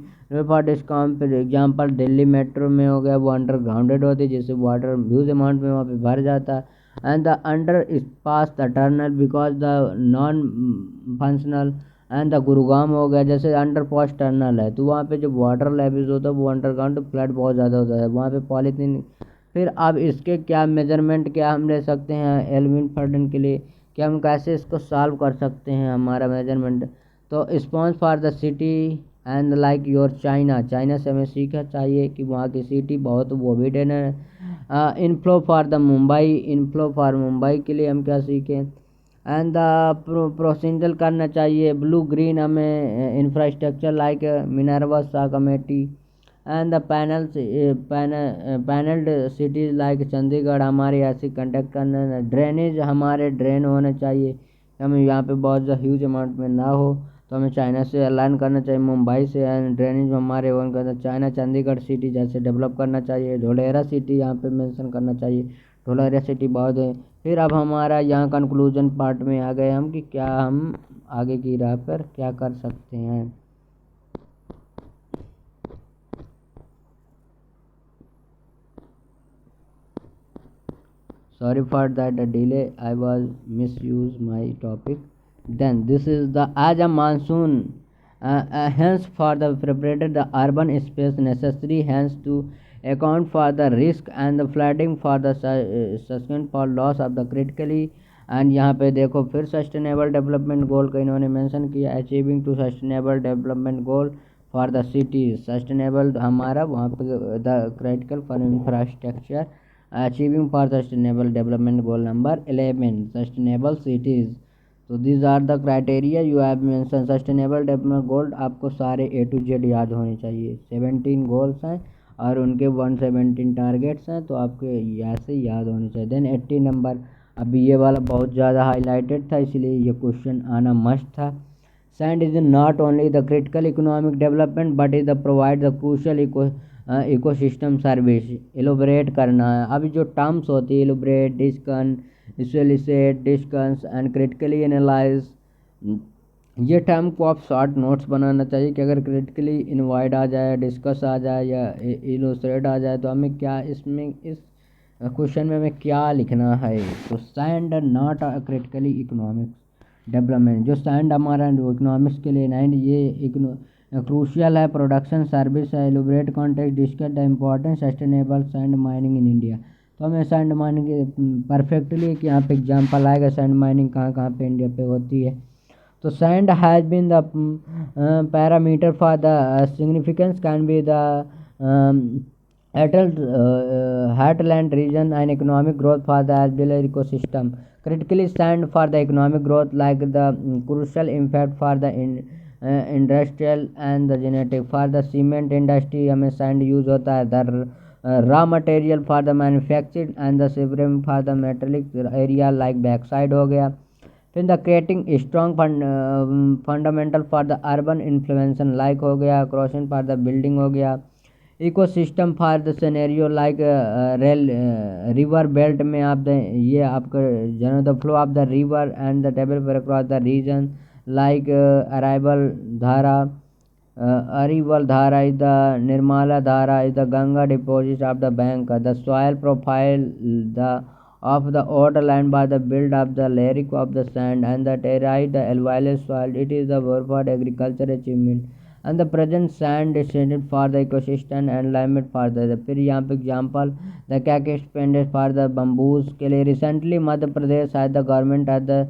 for discount. फिर एग्जांपल दिल्ली मेट्रो में हो गया, वो अंडरग्राउंडेड होती है जिससे वाटर ह्यूज अमाउंट में वहाँ पे भर जाता है। And the underpass the tunnel because the non functional and the Gurugram हो गया, जैसे अंडर पास टर्नल है तो वहाँ पे जब वाटर लेवल्स होता है वो अंडरग्राउंड, तो फ्लड बहुत ज़्यादा होता है वहाँ पे पॉलीथीन। फिर अब इसके क्या मेजरमेंट क्या हम ले सकते हैं एल्विन फ्लडिंग के लिए, कि हम कैसे इसको सॉल्व कर सकते हैं हमारा मेजरमेंट। तो response for the city and like your China से हमें सीखना चाहिए कि वहाँ की सिटी बहुत वो भी डेन है। इनफ्लो फॉर मुंबई के लिए हम क्या सीखें, एंड द प्रोसीजर करना चाहिए ब्लू ग्रीन हमें इंफ्रास्ट्रक्चर लाइक मिनर्वा सा committee and the panelled cities like Chandigarh हमारे ऐसे कंडक्ट करना। ड्रेनेज हमारे ड्रेन होने चाहिए, हमें यहाँ पे बहुत ज़्यादा ह्यूज अमाउंट में ना हो। तो हमें चाइना से अलाइन करना चाहिए, मुंबई से ड्रेनेज हमारे वन करना, चाइना चंडीगढ़ सिटी जैसे डेवलप करना चाहिए, धोलेरा सिटी यहाँ पे मेंशन करना चाहिए, धोलेरा सिटी बहुत है। फिर अब हमारा यहाँ कंक्लूजन पार्ट में आ गए हम कि क्या हम आगे की राह पर क्या कर सकते हैं। Sorry for that delay, I was misuse my topic. Then this is the as a monsoon, hence for the preparated the urban space necessary, hence to account for the risk and the flooding for the sustained for loss of the critically। And यहाँ पे देखो फिर सस्टेनेबल डेवलपमेंट गोल का इन्होंने मेंशन किया, achieving to sustainable development goal for the cities. Sustainable हमारा वहाँ पे the critical for infrastructure achieving for sustainable development goal number 11 sustainable cities। तो these are the criteria you have mentioned। sustainable development goal आपको सारे A to Z याद होने चाहिए। 17 गोल्स हैं और उनके 117 टारगेट्स हैं, तो आपके यहाँ से याद होने चाहिए। देन 80 नंबर, अभी ये वाला बहुत ज़्यादा हाईलाइटेड था इसलिए ये क्वेश्चन आना मस्ट था। Sand is not only the critical economic development but is the provide the crucial ecosystem service. Elaborate करना है, अभी जो टर्म्स होती है elaborate, discern, visualise, discuss and critically analyse, ये टर्म को आप शॉर्ट नोट्स बनाना चाहिए कि अगर क्रिटिकली इनवाइड आ जाए, डिस्कस आ जाए या इलोस्ट्रेट आ जाए तो हमें क्या इसमें इस क्वेश्चन में हमें क्या लिखना है। तो sand not critically economics development, जो सैंड हमारा इकोनॉमिक्स के लिए नहीं, ये क्रूशियल है, प्रोडक्शन सर्विस है, elaborate context discuss the important sustainable sand mining in India. तो हमें सैंड माइनिंग परफेक्टली कि यहाँ पे एग्जांपल आएगा सैंड माइनिंग कहाँ कहाँ पे इंडिया पे होती है। तो sand has been the parameter for the significance can be the heartland region and economic growth for the as well as ecosystem critically stand for the economic growth like the crucial impact for the industrial and the genetic for the cement industry हमें sand use होता है, the raw material for the manufacturing and the severum for the metallic area like backside हो गया। फिर the creating strong fundamental for the urban influence like हो गया, क्रॉसिंग फॉर द बिल्डिंग हो गया, ecosystem for the scenario like rail river belt में आप द ये आपका जनो the flow of the river and the developer across the region like arrival धारा, अरिवल धारा इज द निर्मला धारा is the Ganga deposit of the bank, the soil profile the of the outer land by the build of the lyric of the sand and the territe the alveolus soil, it is the world agriculture achievement and the present sand descended for the ecosystem and climate for the फिर यहाँ पे एग्जाम्पल द क्या एक्सपेंडेड फॉर द बम्बूज के लिए recently Madhya Pradesh at the government at the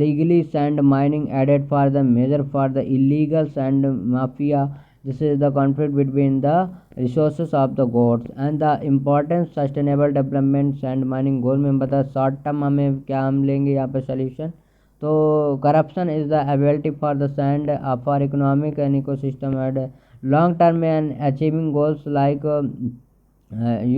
legally sand mining added for the measure for the illegal sand mafia। This is the conflict between the resources of the gods and the important sustainable development sand mining गोल में बता शॉर्ट टर्म हमें क्या हम लेंगे यहाँ पे सोल्यूशन। तो corruption is the ability for the sand for economic and ecosystem add long term and achieving goals like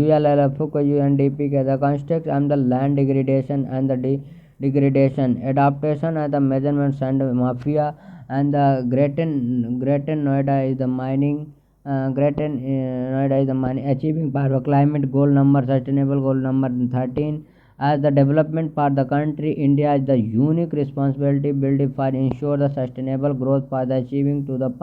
ULLF को UNDP के the construct and the land degradation and the degradation adaptation and the measurement sand mafia and the Greater Noida is the mining Greater Noida is the mining achieving for climate goal number sustainable goal number 13 as the development for the country India is the unique responsibility built for ensure the sustainable growth for the achieving to the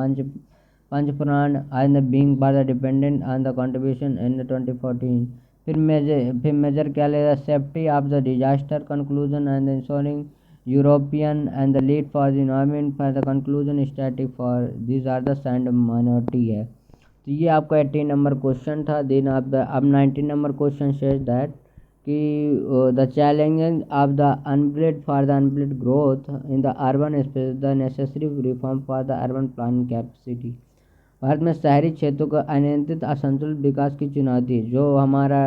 Panchpuran and being for the dependent on the contribution in the 2014। फिर मेजर क्या लेगा safety of the disaster conclusion and ensuring European and the lead for the environment for the conclusion static for this are the sand minority है। तो ये आपका 18 नंबर क्वेश्चन था। देन आप अब 19 नंबर क्वेश्चन सेज दैट कि the challenges of the unplanned for the unplanned growth in the urban space the necessary reform for the urban planning capacity. Bharat में शहरी क्षेत्रों का अनियंत्रित असंतुलित विकास की चुनौती, जो हमारा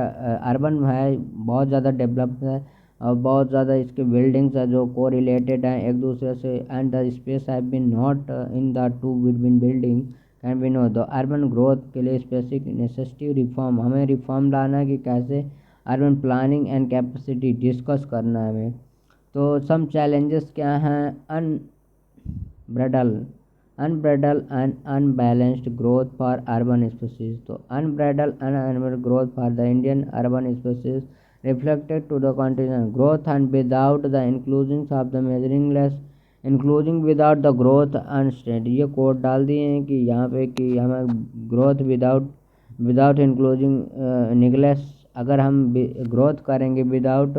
अर्बन है बहुत ज़्यादा डेवलप्ड है और बहुत ज़्यादा इसके बिल्डिंग्स है जो को रिलेटेड हैं एक दूसरे से and the space have been not in the to between building can be no the urban growth के लिए स्पेसिफिक नेसेसिटी रिफॉर्म, हमें रिफॉर्म लाना है कि कैसे urban planning and capacity discuss करना है हमें। तो सम चैलेंजेस क्या हैं bridle unbridled and unbalanced growth for urban species. So unbridled and unbalanced growth for the Indian urban species reflected to the continent growth and without the inclusions of the measuringless including without the growth अनस्टेंट ये कोड डाल दिए हैं कि यहाँ पे कि हमें ग्रोथ विदाउट विदाउट इंक्लूडिंग निगलेस अगर हम ग्रोथ करेंगे विदाउट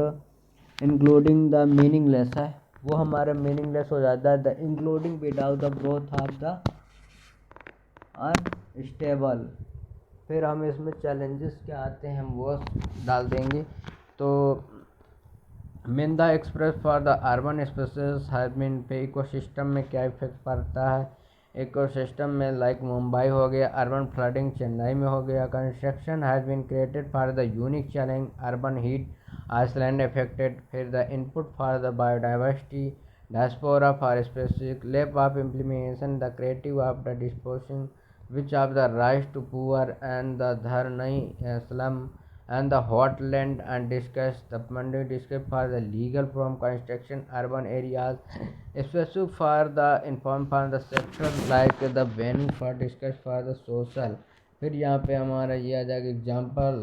इंक्लूडिंग द मीनिंगलेस है वो हमारा मीनिंगलेस हो जाता है the including without the growth of the unstable. फिर हम इसमें चैलेंजेस क्या आते हैं हम वो डाल देंगे। तो मिंदा express for the urban spaces has been पे इकोसिस्टम में क्या इफेक्ट पड़ता है इकोसिस्टम में लाइक मुंबई हो गया अर्बन फ्लडिंग चेन्नई में हो गया construction has been created for the unique challenge urban heat island affected फिर the input for the biodiversity diaspora for specific leap of implementation the creative of the disposing which of the rise to poor and the Dharnai slum and the hotland and discuss the Monday discuss for the legal from construction urban areas specific for the inform for the sector like the venue for discuss for the social। फिर यहाँ पे हमारा ये आ जाएगा example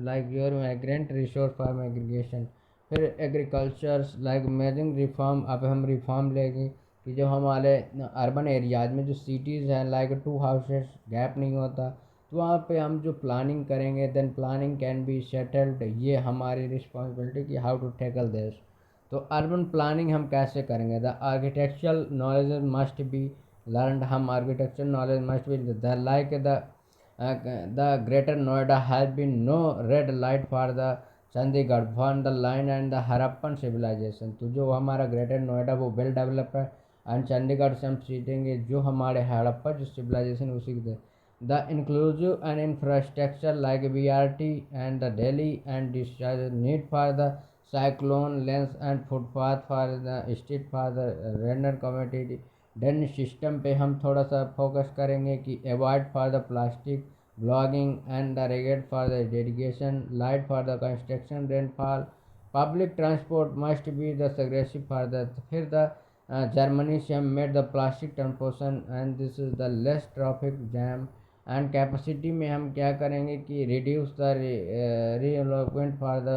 like your migrant resource farm aggregation। फिर एग्रीकल्चर लाइक मेजिंग रिफॉर्म अब हम रिफॉर्म लेंगे कि जो हमारे अर्बन एरियाज में जो सिटीज़ हैं लाइक 2 हाउसेस गैप नहीं होता तो वहाँ पे हम जो प्लानिंग करेंगे then planning can be settled ये हमारी रिस्पॉन्सिबिलिटी कि हाउ टू टैकल दिस। तो अर्बन प्लानिंग हम कैसे करेंगे the architectural knowledge must be learned हम architectural knowledge must be the like the greater Noida has been no red light for the Chandigarh फॉन the line and the Harappan civilisation. तो जो हमारा ग्रेटर नोएडा वो वेल डेवलप है एंड चंडीगढ़ से हम सीखेंगे जो हमारे हड़प्पा जो सिविलाइजेशन उसी के the inclusive and infrastructure like BRT and the daily and discharge need for the cyclone lanes and footpath for the street for the render community drainage system पे हम थोड़ा सा फोकस करेंगे कि avoid for the plastic blogging and the रेगेट for the dedication light for the construction rainfall public transport must be the aggressive for the फिर the Germany made the plastic transportation and this is the less traffic jam and capacity में हम क्या करेंगे कि reduce the reallocament for the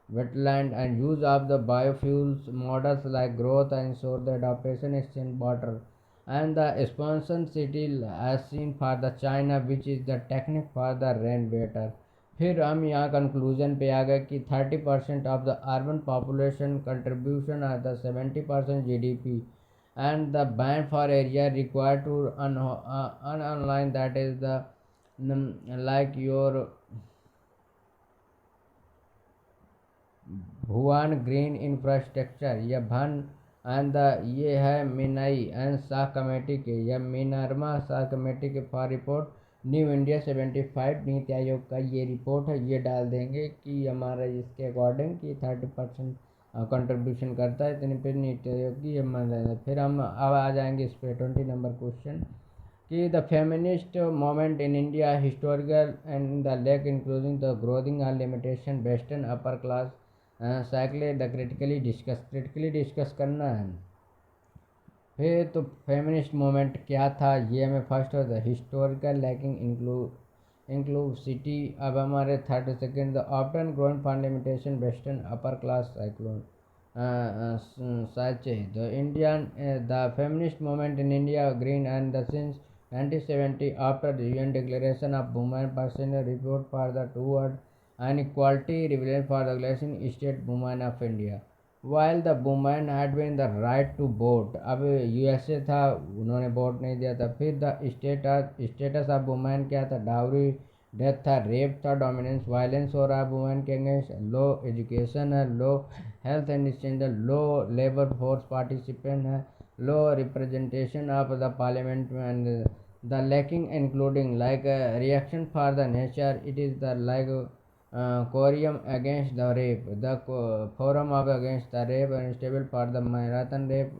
wetland and use of the biofuels models like growth and ensure the adaptation exchange water and the expansion city as seen for the China which is the technique for the rain water। फिर हम यहाँ कंक्लूजन पे आ गए कि 30% of the urban population contribution are the 70% GDP and the band for area required to online that is the like your Bhuvan green infrastructure या भन एंड द ये है मिनई एंड शाह कमेटी के या मिनरमा शाह कमेटी के for report new India 75 NITI Aayog का ये रिपोर्ट है ये डाल देंगे कि हमारा इसके अकॉर्डिंग कि 30% कंट्रीब्यूशन करता है इतने पे नीति आयोग की ये मान लेना। फिर हम अब आ जाएंगे इस पर 20 नंबर क्वेश्चन कि the feminist moment in India historical and the lake including the growthing and limitation western upper class cycle the critically discuss करना है। फिर तो फेमिनिस्ट मूवमेंट क्या था ये हमें फर्स्ट होता है हिस्टोरिकल लैकिंग इंक्लूसिटी। अब हमारे 32 the often growing fundamentation western upper class cyclone साचे the Indian the feminist movement in India green and the since 1970 after the UN declaration of women personal report for the toward and equality revelation for the glazing state women of India while the women had been the right to vote. अब USA था उन्होंने वोट नहीं दिया था। फिर द स्टेटस ऑफ वुमेन क्या था डाउरी डेथ था रेप था डोमिनेंस वायलेंस हो रहा है वुमेन के अगेंस्ट लो एजुकेशन है low health and standard low labour force participant है low representation of the parliament and the lacking including like reaction for the nature it is the like Quorum against the rape, the forum of against the rape and stable for the marathon rape,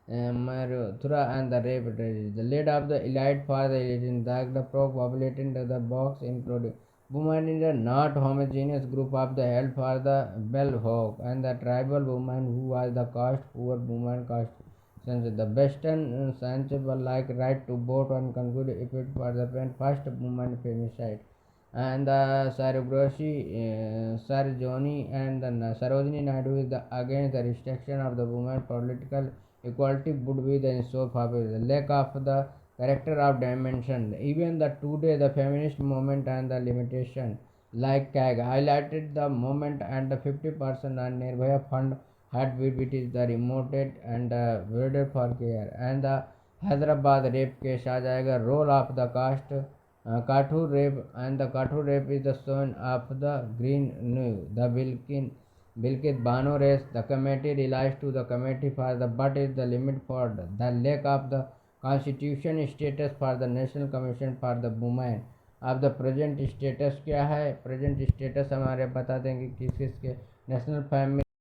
Maruthura and the rape, the lead of the elite for the elite, the pro-populating the box including women in the not homogeneous group of the held for the bell hawk and the tribal woman who was the caste poor woman caste The Western science were like right to vote and conclude equipped for the first movement femicide. And the Sarojini and the Sarojini Naidu is the against the restriction of the women political equality would be the so popular. The lack of the character of dimension. Even the today the feminist movement and the limitation like CAG highlighted the moment and the 50% and Nirbhaya fund had it is the remoted and worded for care and the Hyderabad rape case आ जाएगा role of the caste Kathur rape and the Kathur rape is the son of the Green New the Bilkit Bano race the committee relies to the committee for the but is the limit for the lack of the constitution status for the national commission for the women अब द प्रेजेंट स्टेटस क्या है प्रेजेंट स्टेटस हमारे बता देंगे किस किस के नेशनल फैमिली